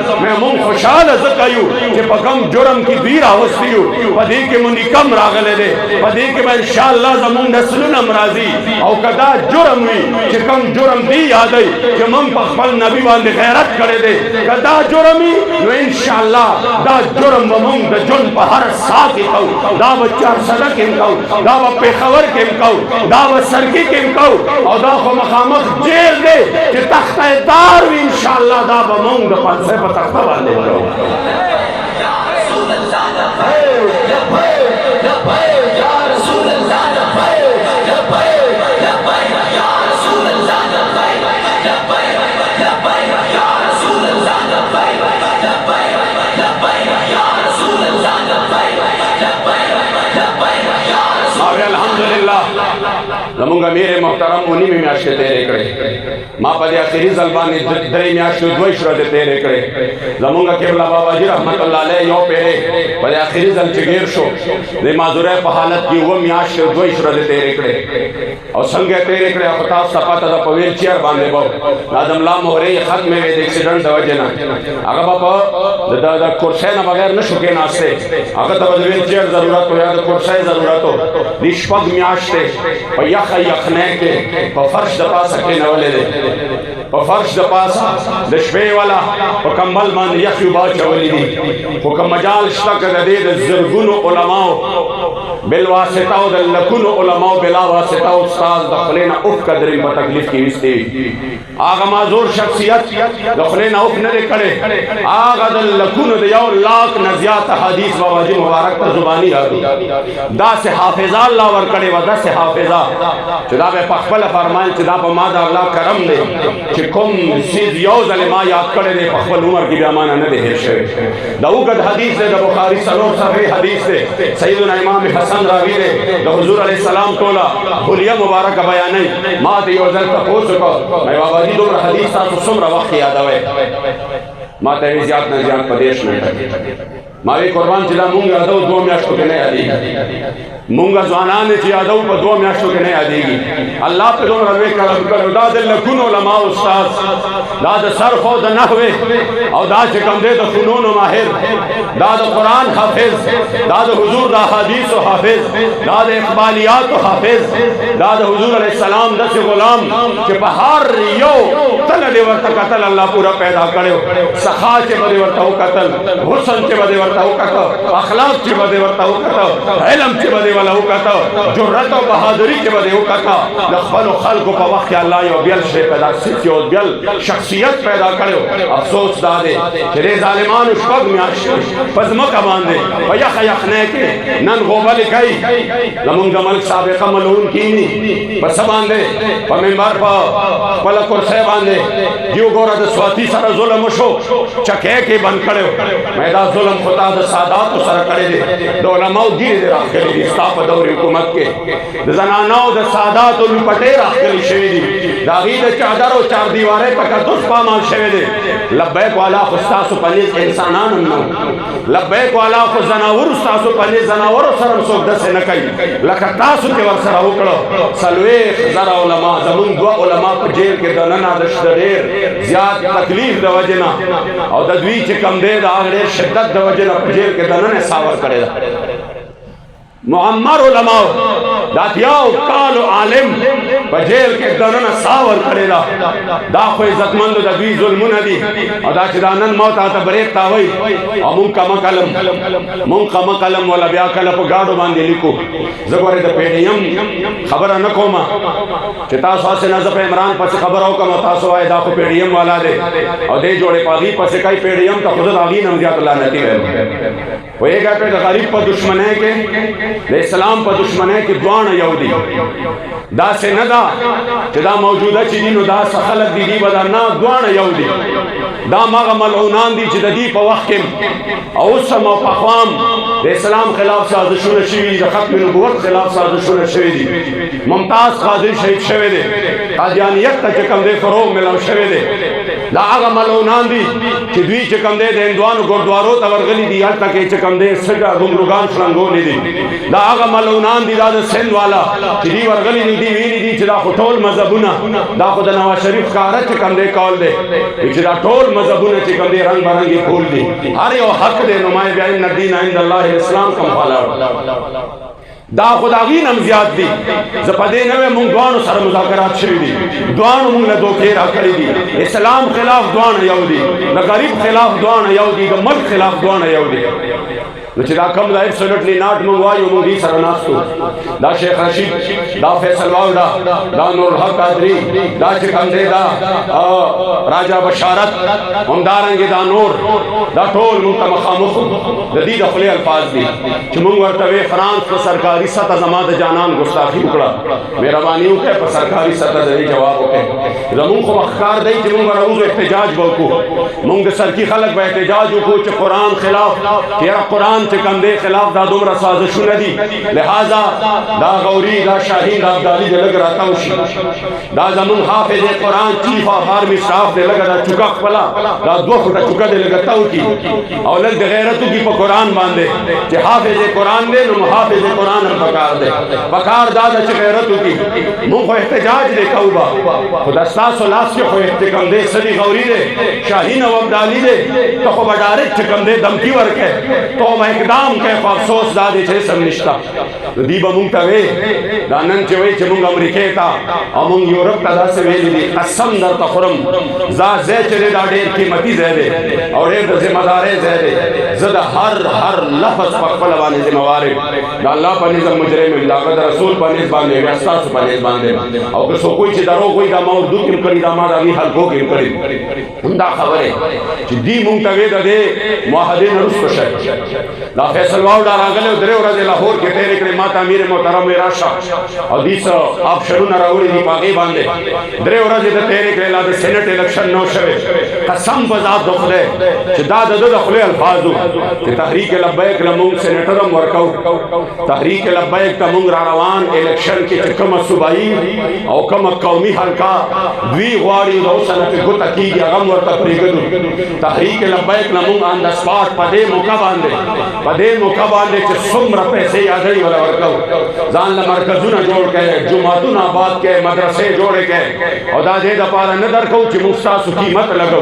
مونږ خوشحاله ځکه یو چې په کوم جرم کې دوی راوستي یو په دې کې مونږ کم راغلی دی په دې کې به انشاءالله زمونږ نسلونه هم راځي او که دا جرم وي چې کوم جرم دی یادوي چې مونږ په خپل نبي باندې غیرت کړی دی که دا جرم وي نو انشاءالله دا جرم به مونږ د ژوند په هر ساه کې کوو دا به چارسده کې هم کوو دا به پېښور کې هم کوو دا به سرکي کې هم کوو او دا خو مخامخ جیل دی چې تخته دار وي انشاءالله دا به مونږ د پنسۍ په تخته باندې کوو زمونږ امیر محترم اونی مې میاشتې تېرې کړې ما په دې اخري ځل باندې 3 میاشتې 2 ورځې تېرې کړې زمونږ قبله بابا جي رحمت الله علیه یو پیرې په دې اخري ځل چې ګیر شو د معذورۍ په حالت کې 2 میاشتې 2 ورځې تېرې کړې او څنګه تېرې کړې خو تاسو ته پته ده په ویل چیر باندې به د ملا مهرې ختمې وې د اکسیډنټ د وجې نه هغه به په د کرسۍ نه بغیر نه شو کېناستی هغه ته به د ویل چیر ضرورت و یا د کرسۍ ضرورت و دې 6 میاشتې په یخه یخنۍ کې په فرش د پاسه کېنولی دی په فرش د پاسه د شپې والا په کمبل باندې یخ اوبه اچولي دي خو که مجال شته که د دې د زرګونو علماو بالواسطه او د لکونو علماء بلا واسطه استاد د خلینا اوف قدرې په تکلیف کې وستي هغه معذور شخصیت د خلینا اوف نه کړي هغه د لکونو د یو لاک نه زیات حدیث بواجی مبارک ته زبانی راغلي دا سه حافظه الله ور کړي و دا سه حافظه چې دا په خپل فرمان چې دا په ما د الله کرم دی چې کوم سید یو ځل ما یاد کړي دی په خپل عمر کې بیا مان نه دی هیر شوی دا وګد حدیث دی د بخاری سلام صحیح حدیث دی سیدنا امام حسن راوی دی د حضور علیه السلام تولا حلیه مبارک بیانې ما ته یو ځل تاسو کو مې بابا دې دومره حدیث تاسو څومره وخت یادوي ما ته زیات نه زیات پدیش نه ما وی قربان چې دا مونږ یادو 2 میاشتو کې نه یادېږي مونږ ځوانان چې یادو په 2 میاشتو کې نه یادېږي الله په دومره لوی کرم کړو دا د لکونو علماء استاد دا د صرف او د نحوه او دا چې کوم دی د فنون ماهر دا د قرآن حافظ دا د حضور د احادیث حافظ دا د اقبالیات حافظ دا د حضور علیه السلام داسې غلام چې په هر یو تله دې ورته کتل الله پورا پیدا کړو سخا چې به ورته وکتل حسن چې به ورته وکتل اخلاق چې به ورته وکتل علم چې به ولا وکتل جرأت او بهادری چې به وکتل د خپل خلکو په وخت کې الله یو بیل شی پیدا کړی او بیل شخصیت پیدا کړو افسوس دا دی چې ظالمانو شپږ میاشتې په ځمکه باندې په یخ یخنه کې نن غوبل کوي زمونږ د ملک سابقه ملعون کینی په څه باندې په منبر په خپل کرسۍ باندې یو ګوره د سواتی سره ظلم وشو چکې کې بند کړو مې دا ظلم خدا د ساداتو سره کړی دی د علماو ګیرې راغلي دي ستا په دور حکومت کې د زنانو د ساداتو لپټې راغلي شوي دي د هغې د چادر او چار دیوارۍ تقدس پامال شوی دی لبیک والا خو ستاسو په نس انسانان هم نه لبیک والا خو زناورو ستاسو په نس زناورو سره هم څوک داسې نه کوي لکه تاسو چې ورسره وکړو څلوېښت زره علما زمونږ 2 علما په جیل کې دننه د ډېر زیات تکلیف د وجې نه او د دوی چې کم دی د هغه ډېر شدت د وجې نه په جیل کې دننه ساور کړی ده معمر علماء داتیاو کالو عالم په جیل کې دننه ساور کړی ده دا خو عزتمندو د دوی ظلمونه دي او دا چې دا نن موت ته بریک تاوي او مونږ کم قلم ولا بیا کله په گاډو باندې لیکو زه ګورې د پیډیم خبره نه کوم چې تاسو هسې نه زه په عمران پسې خبره وکړم تاسو وایي دا خو پیډیم والا دی او دې جوړې په هغې پسې کوي پیډیم ته خو زه د هغې نه هم زیات لعنتي ویم پوهېږه پې د غریب په دشمنۍ کې د اسلام په دشمنۍ کې دواړه یو دي داسې نه ده چې دا موجوده چې دي نو داسې خلک دي دي به دا نه دواړه یو دي دا مغه ملعونان دي چې د دې په وخت کې او اوس هم او پخوا هم د اسلام خلاف سازشونه شوي دي د ختم نبوت خلاف سازشونه شوي دي ممتاز قادری شهید شوی دی قادیانیت ته چې کوم دی فروغ ملو شوی دی دا هغه ملعونان دي چې دوی چې کوم دی د هندوانو ګردوارو ته ورغلي دي هلته کې چې کوم دی سږه ګمرګان شړنګولي دي دا هغه ملعونان دي دا د سند والا چې دوی ورغلي دي دوی ویلي دي چې دا خو ټول مذهبونه دا خو د نواز شریف ښکاره چې کوم دی کول دی چې دا ټول مذهبونه چې کوم دی رنګ برنګي پھول دي هر یو حق دی نو ما بیا ان الدین عند الله الاسلام کوم حالا دا خداغي نم زیات دي زپدې نه مونږ دوانو سره مذاکرات شوي دي دوانو مونږ له دوکې راکړي دي اسلام خلاف دوانو یو دي د غریب خلاف دوانو یو دي د ملک خلاف دوانو یو دي نو چې دا کم دا ایبسولوټلی ناٹ مونږ وایو مونږ دې سره ناستو دا شیخ رشید دا فیصل واوډا دا نور الحق قادری دا چې کوم دی دا راجا بشارت همدارنګې دا نور دا ټول مونږ ته مخامخ د دې د خولې الفاظ دي چې مونږ ورته وې فرانس په سرکاري سطح زما د جانان ګستاخي وکړه مهرباني وکړه په سرکاري سطح د جواب وکړه زمونږ خو ښکار دی چې مونږ راوځو احتجاج به وکړو مونږ د سرکي خلک به احتجاج وکړو چې قرآن خلاف چې یاره قرآن چې کوم دی خلاف دا دومره سازشونه دي لہذا دا غوري دا شاهین دا ابدالي د لږ راتاو شي دا زمونږ حافظ قرآن چیف آف آرمی سټاف دی لږه دا چوکه خپله دا 2 فوټه چوکه دی لږه تاو کي او لږ د غیرت وکړي په قرآن باندې چې حافظ قرآن دی نو محافظ قرآن هم پکار دی پکار دا ده چې غیرت وکړي مونږ خو احتجاج دی کوو به خو دا ستاسو لاس کې خو احتکم دی سړي غوري دی شاهین او ابدالي دی ته خو به ډایرکټ چې کوم دی دمکي ورکړې تو اقدام کے افسوس دادے چھے سم نشتا دی با مونگ تا وے دا نن چوے چھ مونگ امریکے تا اور مونگ یورپ تا دا سے ویلی دی قسم در تخرم زا زے چلے دا دیر قیمتی زے دے اور ایک دا ذمہ دارے زے دے زدہ ہر لفظ پر قلبانی ذمہ وارے دا اللہ پر نظم مجرم دا قدر رسول پر نظم باندے ویستاس پر نظم باندے اور کسو کوئی چھ درو کوئی دا موردو کم کری دا مادا بھی حلقو کم کری ہم دا خبرے چھ دی مونگ تا وے دا دے معاہدین رسو شاید دا فیصل واؤ دا راگلے و درے و رضی لاہور کے تیرے کرے ماتا امیر محترم راشا اور دیس آپ شروع راولی دی پاگی باندے درے و رضی دا تیرے کرے لاد سینٹ الیکشن نو شوے قسم بزاد دخلے چھ دا دا دخلے الفاظو کہ تحریک لبیک لمونگ سینٹرم ورکاو تحریک لبیک تمونگ راروان الیکشن کی کم صوبائی او کم قومی حلقہ دوی غواری دو سنت گتا کی گیا غم ورطا پریگدو تحریک لبیک لمونگ آن دا سپاٹ پدے موقع باندے چھ سمر پیسے یادری والا ورکاو زان لمرکزونا جوڑ کے جمعتون آباد کے مدرسے جوڑے کے اور دا دے دا پارا ندر کو چھ مستاسو قیمت لگو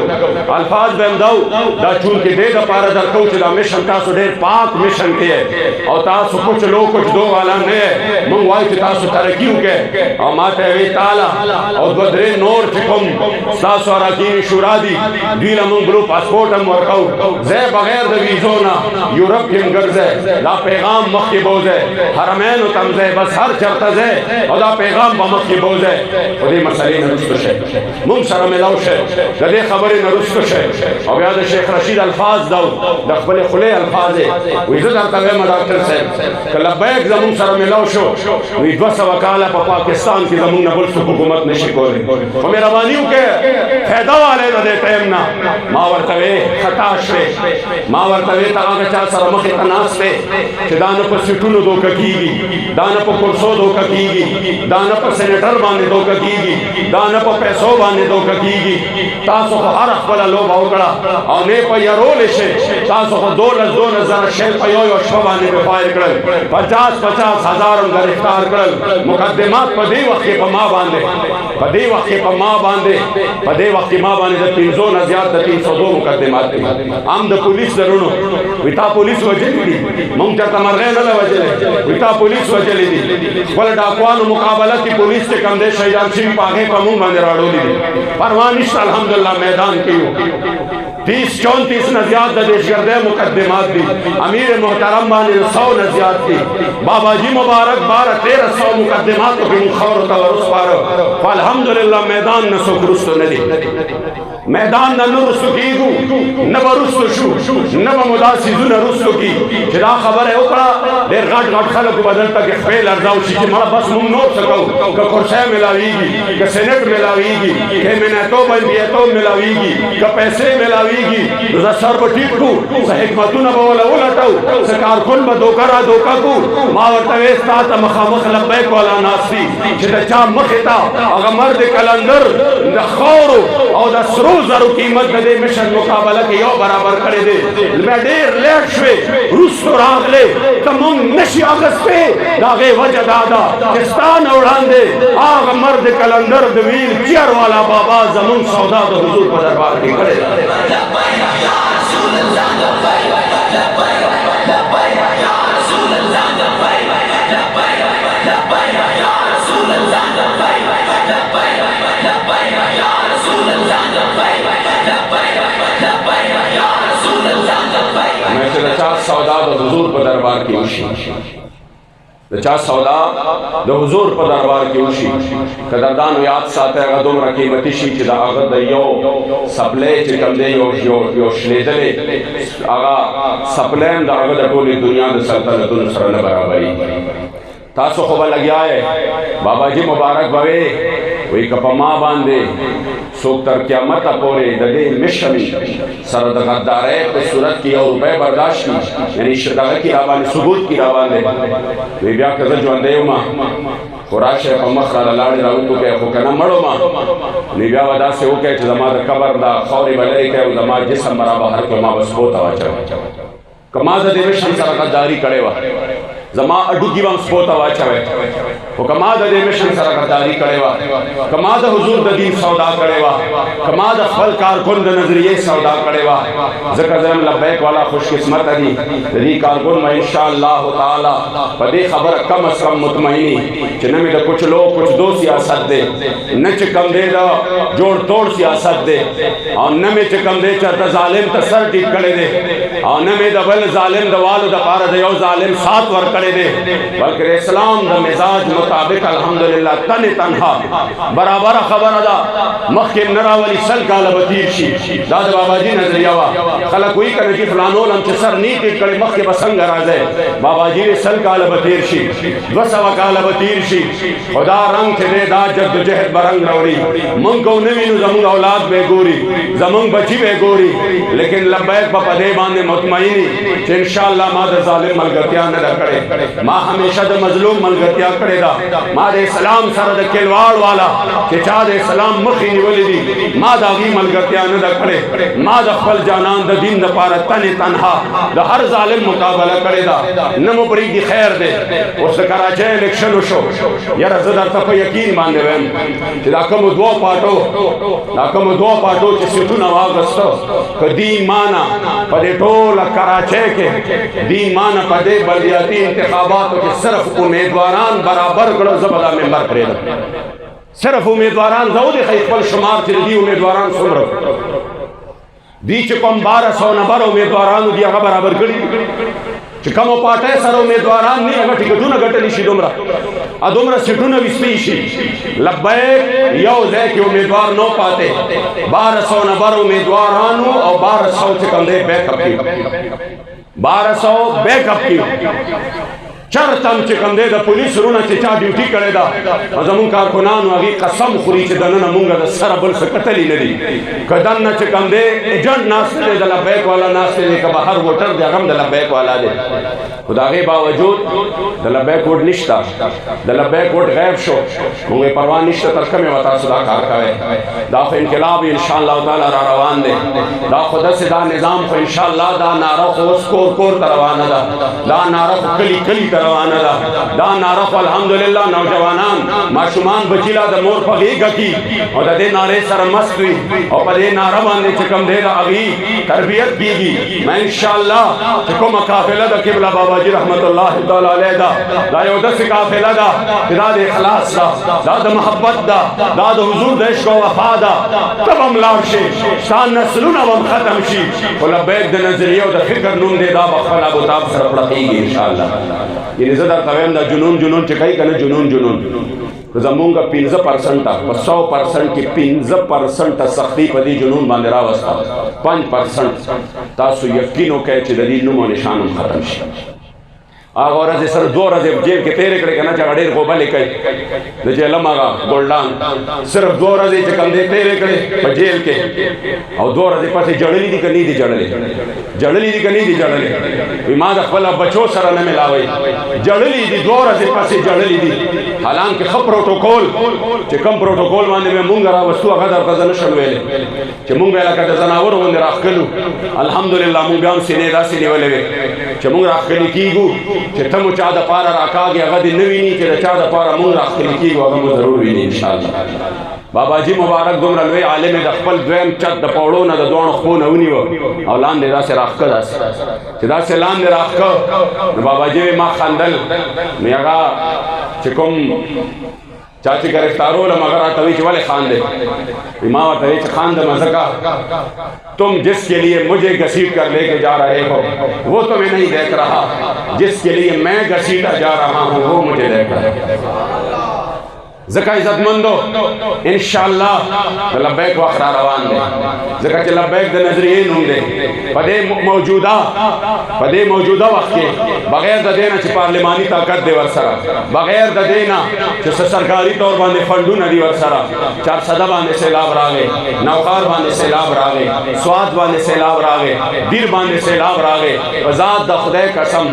الفاظ بہم داو دا چون کے دے دا پارا در کو چھ دا مشن تاسو دیر پاک مشن کے اور تاسو کچھ لو کچھ دو والا نے منگوائی چھ تاسو ترکیو کے اور ماتے وی تالا اور بدرے نور چکم تاسو اراکین شورا دی دیل من بلو پاسپورٹ ہم ورکاو زے بغیر دا ویزونا یورپ کم گرزے دا پیغام مخی بوزے حرمین و تمزے بس ہر چرتزے اور دا پیغام با مخی بوزے اور دے مسئلے نرستو شے من سر ملاو شے دا دے خبری نرستو شے اور بیاد شیخ رشید الفاظ داو دا خبر خلے الفاظے ویزد ارتوے مداکتر سے کہ لبیک زمون سر ملاو شو وی دو سوکالا پا پاکستان کی زمون نبل سو حکومت نشکو رہے اور میرا بانیوں کے فیدہ والے دا دے ٹیمنا ما ورتوے خطاش رے ما ورتوے تا آگا چا سر مخی تناس تے کہ دانا پا سٹونو دوکا کی گی دانا پا کرسو دوکا کی گی دانا پا سینیٹر بانے دوکا کی گی دانا پا پیسو بانے دوکا کی گی تاسو کو ہر اخبالا لو باوکڑا اور نے پا یرول شے تاسو کو دو نظر شیل پا یو شو بانے پہ فائر کرل 50 ہزار گرفتار کرل مقدمات پا دی وقت پا ما باندے پا دی وقت پا ما باندے پا دی وقت ما باندے دا 300 نزیاد دا 302 مقدمات دی ہم دا پولیس درونو ویتا پولیس وجلی دی ممتر تمرغین اللہ وجلی ویتا پولیس وجلی دی ولی ڈاکوان و مقابلت کی پولیس سے کم دے شہیدان شیف پاگے پا مون باندے راڑو لی دی پروانشت الحمدللہ میدان کیو 30-34 نزیاد دا دیشگردے مقدمات دی امیر محترم بانے 100 نزیاد دی بابا جی مبارک 12-1300 مقدمات کو بھی مخور و تورس پارو فالحمدللہ میدان نسو کرستو ندی میدان نہ نرستو کی گو نبا رستو شو نبا مداسیزو نہ رستو کی جدا خبر ہے اکڑا دیر غٹ خلق بدلتا کہ خیل ارزاو شی کہ مڑا بس مم نور سکو کہ کرسے ملاوی گی کہ سینٹ ملاوی گی کہ منیتو بندیتو ملاوی گی کہ پیسے ملاوی گی رضا سر بٹیٹ کو سا حکمتو نبا والا اولٹاو سا کارکن با دوکا کو ماورتویستا تا مخامخ لبیک والا ناسی جدا چا مختا اگا مرد کلندر دا خورو او دا سرو زرو قیمت دے مشن مقابلہ کے یو برابر کرے دے میں دیر لیٹ شوے روس تو راگ لے تمام نشی آگست پہ داغے وجہ دادا کستان اوڑان دے آغا مرد کلندر دویل چیر والا بابا زمون سودا دا حضور پر دربار کی کرے سودا دا حضور پر دربار کی اوشی چا سودا دا حضور پر دربار کی اوشی قدردان یاد ساتے اگا دوم رقیمتی شی چی دا آغا دا یو سپلے چکم دے یو شلیدلے آغا سپلین دا آغا دا پولی دنیا دا سلطنتون سرن برابری تاسو خوبا لگیا ہے بابا جی مبارک بوے وی کپا ماں باندے سوک تر قیامت پورے دے مشن سرد غدارے پہ صورت کی اور روپے برداشت کی یعنی شدغہ کی رابانے ثبوت کی رابانے وی بیا کذر جو اندیو ماں خوراش پا مخرا لاڑی راو تو کہ خوکنا مڑو ماں وی بیا ودا سے ہو کہ زمان دا قبر دا خوری بلے کہ زمان جسم برابا ہر کو ماں بس بوتا واچا کمازہ دے مشن سرد غداری کڑے وا زمان اڈو کی وام سپوتا واچا او کما د مشن سره غداری کړي وا کما د حضور د دین سودا کړي وا کما د خپل کارکون د نظریه سودا کړي وا ذکر زم لبیک والا خوش قسمت دي د دې کارکون ما ان شاء الله تعالی په دې خبر کم از کم مطمئنی چې نه مې د کچھ لوگ کچھ دو سیاست دے نه چې کم دے دا جوړ توڑ سیاست دے او نه مې چې کم دے چرته ظالم ته سر ټیټ کړي دي او نه مې د بل ظالم د والو د پاره د یو ظالم سات ور کړي دي بلکې اسلام د مزاج مطابق الحمدللہ تنها برابر خبره ده مخکې نراولي سل کاله بتیر شي دا د بابا جی نظریه وا خلک وی کړي چې فلانو لم چې سر نیټ کړي مخکې بسنګ راځي بابا جی سل کاله بتیر شي 200 کاله بتیر شي خدا رنگ ته دا جد جهد برنګ راوړي مونږ کو نه وینو زموږ اولاد به ګوري زموږ بچي به ګوري لیکن لبیک په پدې باندې مطمئنی چې ان شاء الله ما د ظالم ملګرتیا نه کړې ما همیشه د مظلوم ملګرتیا کړې ده ما د اسلام سره د کلواړ والا چې چا د اسلام مخې نیولې دي ما د هغې ملګرتیا نه ده کړې ما د خپل جانان د دین دپاره تنها د هر ظالم مقابله کړې ده نه مو پرېږدي خیر دی اوس د کراچۍ الیکشن وشو یاره زه درته په یقین باندې وایم چې دا کومو دوو پاټو چې سیټونه واغسته که دین مانا په دې ټوله کراچۍ کې دین مانا په دې بلدیاتي انتخاباتو کې صرف امیدواران برابر کړو زه به دا ممبر پرېږدم صرف امیدواران زه ودې خپل شمار چې دي امیدواران څومره دی چې کوم 1200 نفر امیدوارانو دي هغه برابر کړي چې کومو پاټۍ سره امیدواران نه هغه ټکټونه ګټلی شي دومره سیټونه ویستی شي لبیک یو ځای کې امیدوار نو پاته 1200 نفر امیدوارانو او 1200 چې کوم دی بیک اپ کی 1200 بیک اپ کی چرتم چې کوم دی د پولیس رونه چې چا ډیوټي کړې ده زمونږ کارکنانو هغې قسم خوري چې دننه مونږ د سره بل څه کتلي نه دي که دننه چې کوم دی ایجنټ ناست دی د لبیک والا ناست دی که بهر ووټر دی هغه هم د لبیک والا دی خو د هغې باوجود د لبیک ووټ نشته د لبیک ووټ غیب شو مونږ یې پروا نشته تر کومې به تاسو دا کار کوئ دا خو انقلاب انشاءالله تعالی را روان دی دا خو داسې دا نظام خو انشاءالله دا ناره خو اوس کور ته روانه ده دا ناره خو کلي ته روانه ده دا ناره خو الحمدلله نوجوانان ماشومان بچی لا د مور په غېږه کې او د دې نارې سره مست وي او په دې ناره باندې چې کوم دی د هغې تربیت کېږي ما انشاءالله چې کومه قافله د قبله بابا جي رحمت الله تعالی علیه ده دا یو داسې قافله ده چې دا د اخلاص ده دا د محبت ده دا د حضور د عشق او وفا ده ته به هم لاړ شي ستا نسلونه به هم ختم شي خو لبیک د نظریې او د فکر نوم دی دا به خپل ابوتاب سره پړقېږي انشاءالله یعنی زه درته وایم دا جنون چې کوي که نه جنون زمونږ 15% په 100% کې 15% سختي په دې جنون باندې راوسته 5% تاسو یقین وکړئ چې د دې نوم او نشان هم ختم شي هغه ورځې سره 2 ورځې جیل کې تېرې کړې که نه چې هغه ډېر غوبلې کوي د جیلم هغه ګلډان صرف 2 ورځې چې کوم دی تېرې کړې په جیل کې او 2 ورځې پسې جړلې دي که نه دي جړلې وي ما د خپل بچو سره نه ملاوئ جړلې دي 2 ورځې پسې جړلې دي حالانکه ښه پروټوکول چې کوم پروټوکول باندې به مونږ راوستو هغه درته زه نشم ویلی چې مونږ به لکه د زناورو غوندې راښکلو الحمدلله مونږ بیا هم سینې داسې نیولې وې چې مونږ راښکلي کېږو چې ته مو چا دپاره راکاږې هغه دې نه ویني چې د چا دپاره مونږ راښکلي کېږو هغه مو ضرور ویني انشاءالله بابا جي مبارک دومره لوی عالم د خپل دویم چت د پوړو نه د دواړو خپو نه ونیوه او لاندې داسې راښکه چې داسې لاندې راښکه نو بابا جي ما خندل نو هغه چې کوم چا چې گرفتارولم هغه راته وایي چې ولې خاندې ما ورته وایي چې خاندم ځکه तुम जिसके लिए मुझे घसीट कर लेके जा रहे हो वो तुम्हें नहीं देख रहा जिसके लिए मैं घसीटा जा रहा हूँ वो मुझे देख रहा है ځکه عزتمندو انشاءالله د لبیک وخت را روان دی ځکه چې لبیک د نظریې نوم دی په دې موجوده وخت کې بغیر د دې نه چې پارلماني طاقت دی ورسره بغیر د دې نه چې سرکاري طور باندې فنډونه دي ورسره 400 باندې سیلاب راغی نوخار باندې سیلاب راغی سوات باندې سیلاب راغی دیر باندې سیلاب راغی ذات د خدای قسم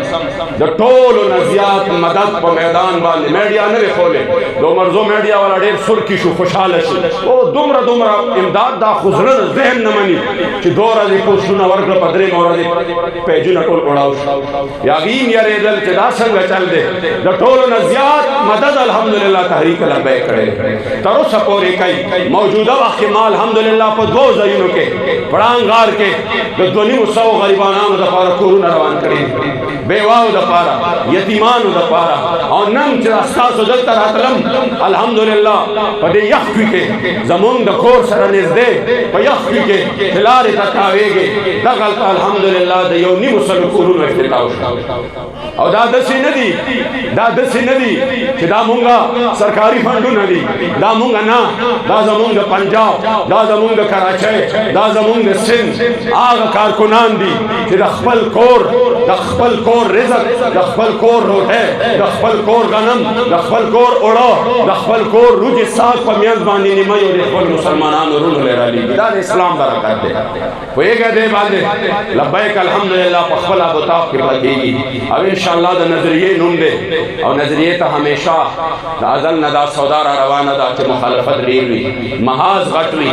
د ټولو نه زیات مدد په میدان باندې میډیا نه دی خولې د عمر ورځو میډیا والا ډېر سر کې شو خوشحاله شي او دومره امداد دا خو زړه ذهن نه مني چې 2 ورځې پوسټونه ورکړه په 3 ورځې پیجونه ټول وړاو شو یاغین یریدل چې دا څنګه چل دی د ټولو نه زیات مدد الحمدلله تحریک لبیک کړی تر اوسه پورې کوي موجوده وخت کې ما الحمدلله په 2 ځایونو کې پړانګار کې د 200 غریبانو دپاره کورونه روان کړي بیواو دپاره یتیمانو دپاره او نن چې ستاسو دلته راتلم الحمدلله په دې یخ کې زمونږ د کور سره نږدې په یخ کې چې لارې ته تاویږي دغلته الحمدلله د یو نیم سلو کورونو افتتاح شو او دا داسې نه دي چې دا مونږه سرکاري فنډونه دي دا مونږ نه دا زمونږ د پنجاب دا زمونږ د کراچۍ دا زمونږ د سند هغه کارکنان دي چې د خپل کور رزق د خپل کور روټۍ د خپل کور غنم د خپل کور اوړه د خپل کور روجې ساګ په میانځ باندې نیمه یو د خپل مسلمانانو رونو لی رالیږي دا د اسلام برکت دی پوهېږئ دې باندې لبیک الحمدلله په خپل ابوتاف کې پکېږي او انشاءالله د نظریې نوم دی او نظریې ته همیشه د ازل نه دا سودا را روانه ده چې مخالفت ډېر وي محاذ غټ وي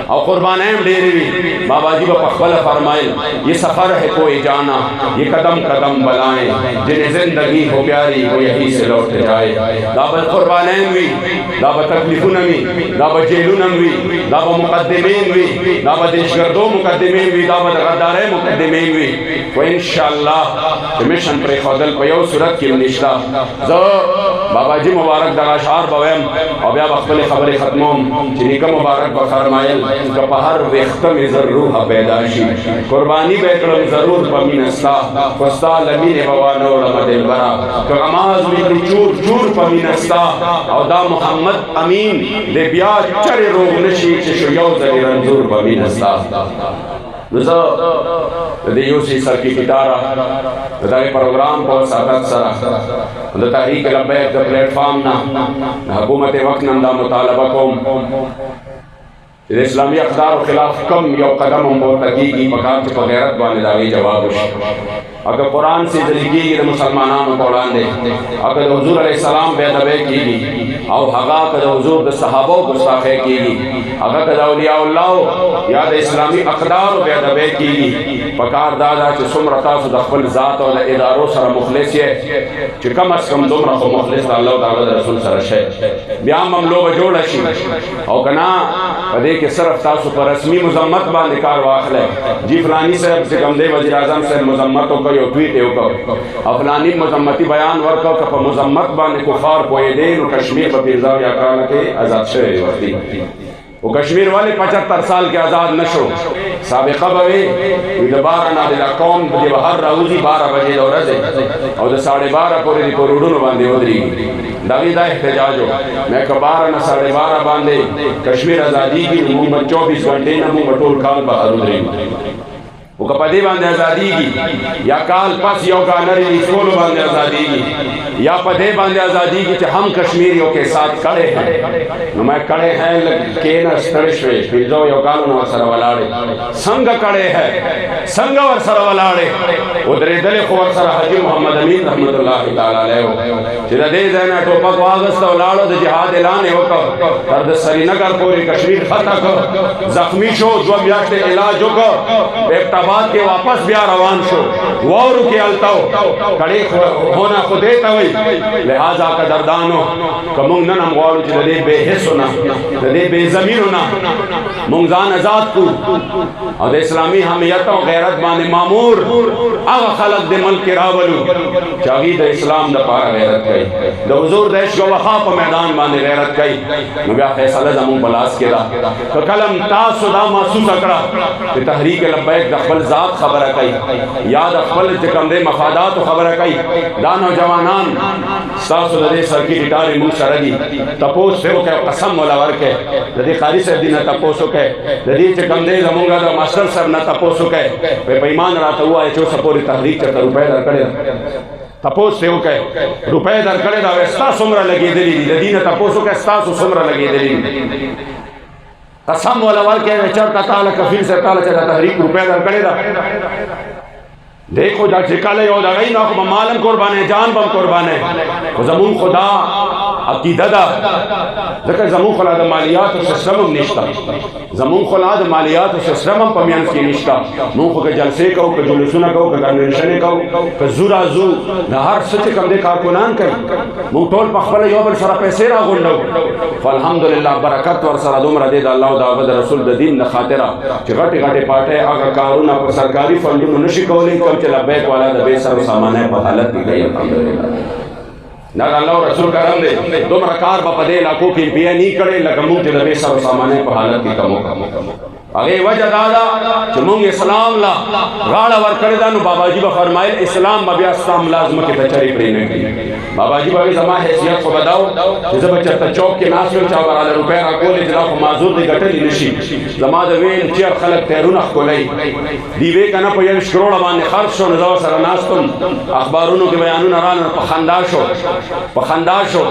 او قربانۍ هم ډېرې وي بابا جی به په خپله فرمایل یہ سفر ہے کوئی جانا یہ قدم قدم بلائیں جنہیں زندگی ہو پیاری وہ یہی سے لوٹ جائے دا به قربانۍ وي دا به تکلیفونه وي دا به جیلونه وي دا به مقدمین وي دا به دهشتګردو مقدمین وي دا به د غدارۍ مقدمین وي خو انشاءالله چې میشن پرېښودل په یو صورت کې هم نشته زه بابا جی مبارک دغه اشعار به وایم او بیا به خپلې خبرې ختموم چې نیکه مبارک به فرمایل که په هر ویښته مې زر روحه پیدا شي قرباني به کړم ضرور په مینه ستا خو ستا له مینې به وانه وړمه دلبره که غماز مې کړي چور چور په مینه ستا او دا محمد امین د بیا چرې روغ نشي چې شو یو ځلې رنځور په مینه ستا نو زه د دې یو څه سرکټاره د دغه پروګرام په وساطت سره د تحریک لبیک د پلیټفارم نه د حکومت وقت نه دا مطالبه کوم چې د اسلامي اقدارو خلاف کم یو قدم هم پورته کېږي پکار چې په غیرت باندې د هغې جواب وشي اگر قرآن سے ذریعے کېږي د مسلمانانو په وړاندې اگر د حضور علیه السلام بېادبۍ کېږي او هغه که د حضور د صحابو ګستاخۍ کېږي هغه که د اولیاء الله یا د اسلامي اقدارو بېادبۍ کېږي پکار دا ده چې څومره تاسو د خپل ذات او د ادارو سره مخلص یې چې کم از کم دومره خو مخلص د الله تعالی د رسول سره شئ بیا هم لوبه جوړه شي او که نه په دې کې صرف تاسو په رسمي مذمت باندې کار واخلئ جی فلانی صاحب چې کوم دی وزیر اعظم صاحب مذمت وکړ یو ټویټ یې وکړ او فلاني مذمتي بیان ورکړ که په مذمت باندې کفار پوهېدی نو کشمیر په 15 کال کې آزاد شوی وختي وہ کشمیر والے 75 سال کے آزاد نشو سابقہ بوے د 12 نادلہ قوم دی بہر راوزی 12 بجے دورزے او د 12:30 پورې دی کروڑونو باندې ودرېږي دغه دا احتجاج ہو میں که 12 نه 12:30 باندې کشمیر آزادی کی موږ 24 غنټې نه موږ ټول کال بهر ودرېږو وہ کپدی باندې آزادی کی یا کال پس یو گانری اسکول باندې آزادی کی یا پدے باندې آزادی کی کہ ہم کشمیریوں کے ساتھ کڑے ہیں نو میں کڑے ہیں کینا سترشوے پھرزو یو کالو نو سر ولاڑے سنگ کڑے ہیں سنگ ور سر ولاڑے ادھر دل خو سر حجی محمد امین رحمت اللہ تعالی علیہ چې دې ځای ټوپک واغست ولاړو د جهاد اعلان وکړ تر د سرینگر پورې کشمیر فتح کړ زخمی شو 2 میاشتې علاج وکړ آباد کے واپس بیا روان شو وورو کے التاو کڑے ہونا خودے تاوئی لہذا قدردانو کمونگ ننم غوالو چی دے بے حصونا دے بے زمینونا مونگزان ازاد کو اور دے اسلامی حمیت و غیرت بانے معمور آغا خلق دے ملک راولو چاہی دے اسلام دا پارا غیرت کئی دے حضور دیش کو وخا پا میدان بانے غیرت کئی نبیہ فیصلہ زمون بلاس کے دا کہ کلم تاسو دا محسوس اکڑا کہ تحریک لبیک دا خپل ذات خبره کوي یا د خپل چې کوم دی مفادات خبره کوي دا نوجوانان ستاسو د دې سرکټ ډارې موږ سره دي تپوس یې وکړئ قسم مولا ورکړئ د دې قاري صاحب دي نه تپوس وکړئ د دې چې کوم دی زمونږ د ماسټر صاحب نه تپوس وکړئ په ایمان راته ووایه چې اوسه پورې تحریک چېرته روپۍ درکړې تپوس یې وکړئ روپۍ درکړې ده ستا څومره لګېدلي دي د دې نه تپوس وکړئ ستاسو څومره لګېدلي دي قسم والا واقعہ ہے چرتا تعالی کفیل سے تعالی چرتا تحریک روپے در کرے دا دیکھو جا چکالے ہو دا غی ناکو مالم قربان ہے جان بم قربان ہے زمون خدا عقیده ده ځکه زمون خلا د مالیاتو سیستم هم نشته زمون خلا د مالیاتو سیستم هم په میانځ کې نشته مونږ خو که جلسې کوو که جلوسونه کوو که کنونشنې کوو که زو راځو د هر څه چې کوم دی کارکنان کوي مونږ ټول په خپله یو بل سره پیسې راغونډو خو الحمدلله برکت ورسره دومره دی د الله او د هغه د رسول د دین د خاطره چې غټې غټې پارټۍ هغه کارونه په سرکاري فنډونو نشي کولی کوم چې لبیک والا د بې سر و سامانه په حالت کې کوي الحمدلله دا د الله او رسول کرم دی دومره کار به په دې علاقو کې بیا نه کړی لکه مونږ چې د بې سر و سامانه په حالت کې کوو هغه وجه دا ده چې مونږ اسلام لا غاړه ورکړې ده نو باباجي به فرمایل اسلام به بیا ستا ملازمه کې بچرې پرې نه کړي باباجي به زما حیثیت خو بداو چې زه به چېرته چوک کې ناست یم چا به راله روپۍ راکولې چې دا خو معذور دی ګټلې نه شي زما د ویل چیر خلک تیرونه ښکلوي دی وې که نه په 21 کروړه باندې خرڅ شو نو زه ورسره ناست وم اخبارونو کې بیانونه رانه په خندا شو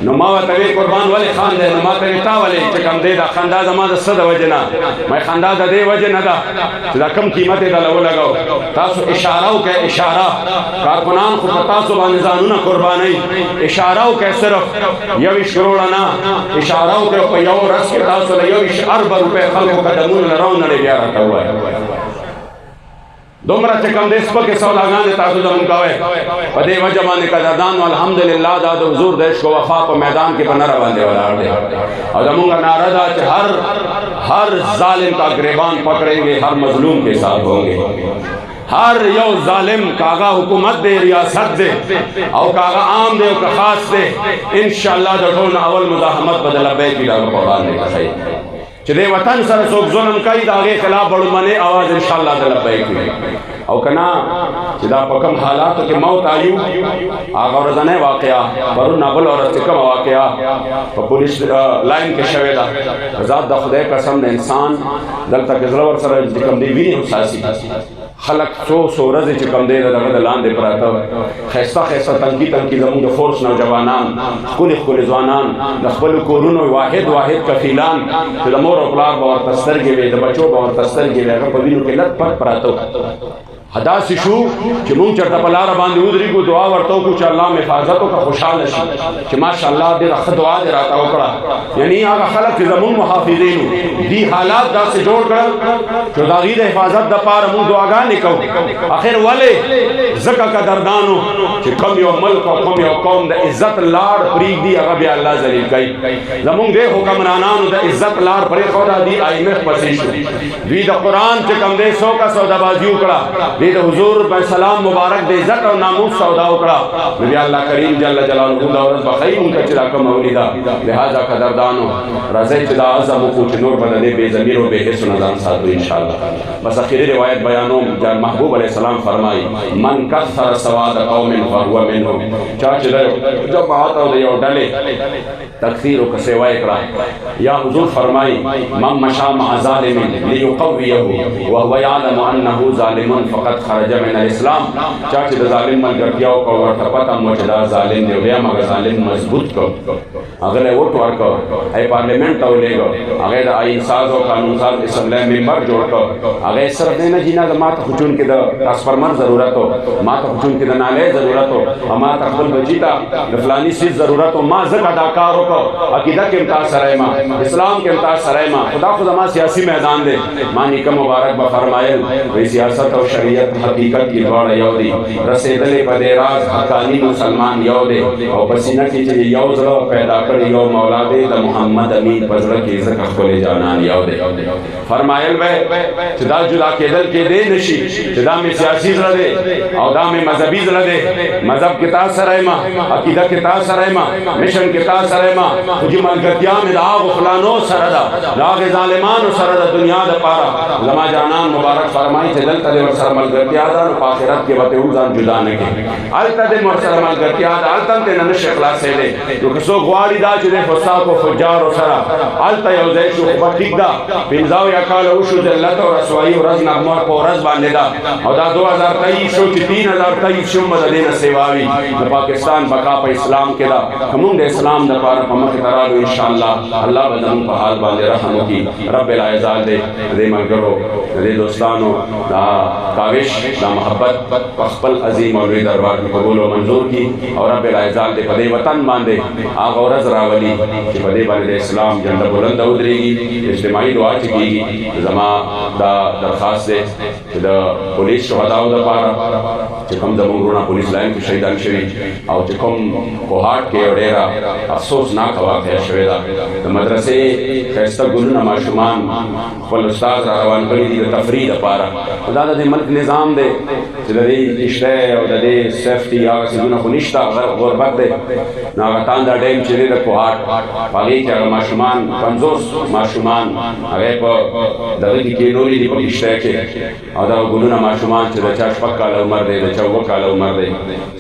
نو ما ورته ویل قربان ولې خاندی نو ما ته ویل تا ولې چې کوم دی دا خندا زما د څه د وجې نه ما خندا د دې وجه نه ده چې دا کم قیمت یې دله ولګو تاسو اشاره وکړئ اشاره کارکنان خو په تاسو باندې ځانونه قربانوي اشاره وکړئ صرف 21 کروړه نه اشاره وکړئ په یو ورځ کې تاسو له 21 اربه روپۍ خلکو قدمونه له راونړئ بیا راته ووایه دومره چې کوم دی سپکې سوداګانې تاسو زموږ کوئ په دې وجه باندې قدردان الحمدلله دا د حضور د عشق و وفا په میدان کې په نره باندې ولاړ دی او زموږ نعره ده چې हर जालिम का गिरबान पकड़ेंगे हर मजलूम के साथ होंगे हर यो जालिम कागा हुकूमत दे रियासत दे और कागा आम दे और खास दे इंशाअल्लाह दठोन अवल मुजाहमत बदल बैठ की दाग पौरान ने कही चले वतन सर सोक जुल्म कई दागे खिलाफ बड़ू मने आवाज इंशाअल्लाह दल बैठ او کنا چې دا په کوم حالاتو کې موت آیو هغه ورځنی واقعه پرون نابل ورځ کوم واقعه په پولیس لاین کې شوې ده ذات د خدای قسم د انسان دلته کې زړه ور سره د کوم دی ویني حساسي خلق څو ورځې چې کوم دی دغه د لاندې پراته خیسته تنقی زموږ د فورس نوجوانان ښکلي ځوانان د خپلو کورونو واحد کفیلان چې د مور او پلار به ورته سترګې وي د بچو به ورته سترګې وي هغه په وینو کې لت پت پراته حداسې شو چې مونږ چېرته په لاره باندې ودرېږو دعا ورته وکړو چې الله مې حفاظت وکړه خوشحاله شي چې ماشاءالله ډېره ښه دعا دې راته وکړه یعنې هغه خلک چې زمونږ محافظین وو دې حالات داسې جوړ کړل چې د هغې د حفاظت دپاره مونږ دعاګانې کوو اخر ولې ځکه قدردانو چې کوم یو ملک او کوم یو قوم د عزت لار پرېږدي هغه بیا الله ذلیل کوي زمونږ دې حکمرانانو د عزت لار پرېښوده دې IMF پسې شو دوی د قرآن چې کوم دی څوکه سودابازي وکړه دې د حضور په سلام مبارک د عزت او ناموس سودا وکړه نو بیا الله کریم جل جلاله دا ورځ به ښایي مونږ ته چې دا کومه ولیده لهذا قدردانو راځئ چې دا عزم وکړو چې نور به د دې بې ضمیرو بې حسو نه ځان ساتو انشاءالله بس اخري روایت بیانوم محبوب علیه السلام فرمایي من کثر سواد قوم فهو منهم چا چې د جماعت او د یو ډلې تکثیر او سیوا یې کړه یا حضور فرمایي من مشى مع ظالم لیقویه وهو یعلم انه ظالم فقط خرج من الاسلام چا چې د ظالم ملګرتیا وکړه ورته پته مو چې دا ظالم دی بیا هغه ظالم مضبوط کړ هغه له ووټ ورکړ ای پارلیمنټ ته ولېږه هغه د آئین ساز او قانون ساز اسمبلی ممبر جوړ کړ هغه صرف نه جینا ما ته خو چونکې د ټرانسفارمر ضرورت و ما ته خو چونکې د نالۍ ضرورت و ما ته خپل بچي ته د فلاني څیز ضرورت و ما ځکه دا کار وکړ عقیده کې امتاز سره یم اسلام کې امتاز سره یم خدا خو زما سیاسي میدان دی ما نیکه مبارک به فرمایل وی سیاست او شریعت حقیقت کی دواړه یو دي رسېدلې په دې راز حقاني مسلمان یو دی او په سینه کې چې یو زړه پیدا کړی یو مولا دی د محمد امین په زړه کې ځکه ښکلی جانان یو دی فرمایل به چې دا جدا کېدل کېدی نه شي چې دا مې سیاسي زړه دی او دا مې مذهبي زړه دی مذهب کې تا سره یم عقیده کې تا سره یم مشن کې تا سره یم خو چې ملګرتیا مې د هغو فلانو سره ده د هغې ظالمانو سره د دنیا دپاره زما جانان مبارک فرمایي چې دلته دې ورسره ملګرتیا ده نو په آخرت کې به ته هم ځان جدا نه کړي هلته دې ورسره ملګرتیا ده هلته هم ترې نه نشي خلاصېدی نو که څوک غواړي دا چې د فساق او فجارو سره هلته یو ځای شو خو به ټیک ده 15 کاله وشو ذلت او رسوایي ورځ نغمه په ورځ باندې ده او دا 2023 شو چې 3023 شو به د دې نه سیوا وي د پاکستان بقا په اسلام کې ده که مونږ د اسلام دپاره په مخې ته رالو انشاءالله الله به زموږ په حال باندې رحم وکړي رب العزت دې د دې ملګرو د دې دوستانو دا خواهش دا محبت خپل عظیم او لوی دربار کې قبول او منظور کی او رب العزت دې په دې وطن باندې هغه ورځ راولي چې په دې باندې اسلام جنډه بلند ودرېږي. اجتماعي دعا چې کېږي زما دا درخواست دی چې د پولیس شهداو دپاره چې کوم زموږ وروڼه پولیس لاین کې شهیدان شوي او چې کوم کوهاټ کې یو ډېره افسوسناکه واقعه شوې ده د مدرسې ښایسته ګلونه ماشومان خپل استاد را روان کړي دي د تفریح دپاره. دا د دې ملک نظام دی چې د دې کشتۍ او د دې سیفټي هغه څیزونه خو نشته غربت دی. نو هغه تانده ډیم چې دی د کوهاټ په هغې کې هغه ماشومان 50 ماشومان هغې په دغه کې کېنولي دي په کشتۍ کې او دغه ګلونه ماشومان چې د چا 6 کاله عمر دی د چا 7 کاله عمر دی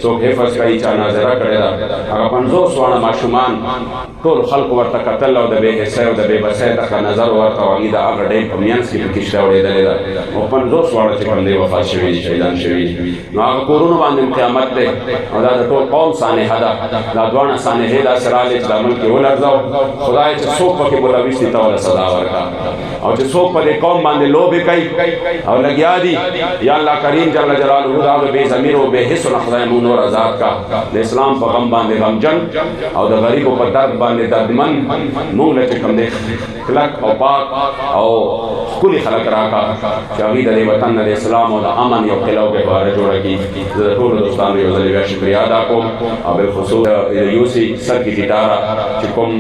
څوک حفظ کوي چا ناظره کړې ده هغه 50 واړه ماشومان ټول خلکو ورته کتل او د بې حسۍ او د بې بسۍ دغه نظر ورته او هغوی د هغه ډیم په منځ کې په کشتۍ اورېدلې ده او 50 واړه چې کوم دی وفات شوي دي شهیدان شوي دي. نو هغه کورونو باندې قیامت دی او دا د ټول قوم سانحه ده. دا دواړه سانحې داسې راغلې چې دا ملک یې ولړزاو. خدای چې څوک پکې ملوث دي ته ورله سزا ورکړه او چې څوک په دې قوم باندې لوبې کوي او لګیا دي یا الله کریم جل جلاله دا هغه بې ضمیر او بې حس نه خدای مونږ نور آزاد کا. د اسلام په غم باندې غمجن او د غریبو په درد باندې دردمن مونږ له چې کوم دی کلک او پاک او ښکلي خلک راکا چې هغوی د دې وطن نه د اسلام او د امن یو قلعه او ګهواره جوړه کړي. زه د ټولو دوستانو یو ځل بیا شکریه ادا کوم او بالخصوص د یوسي سرکټریټاره چې کوم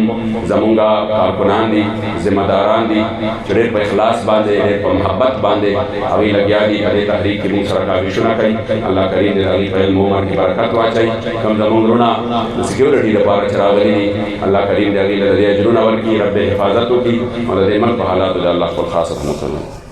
زمونږ کارکنان دي ذمه داران دي چې ډېر په اخلاص باندې ډېر په محبت باندې هغوی لګیا دي په دې تحریک کې مونږ سره کاوشونه کوي. الله کریم دې د هغوی په علم عمر کې برکت واچوي. کوم زمونږ وروڼه د سکیورټي لپاره چې راغلي دي الله کریم دې هغوی له دې اجرونه ورکړي رب حفاظت وکړي او د دې ملک په حالاتو د الله خپل خاص رحمت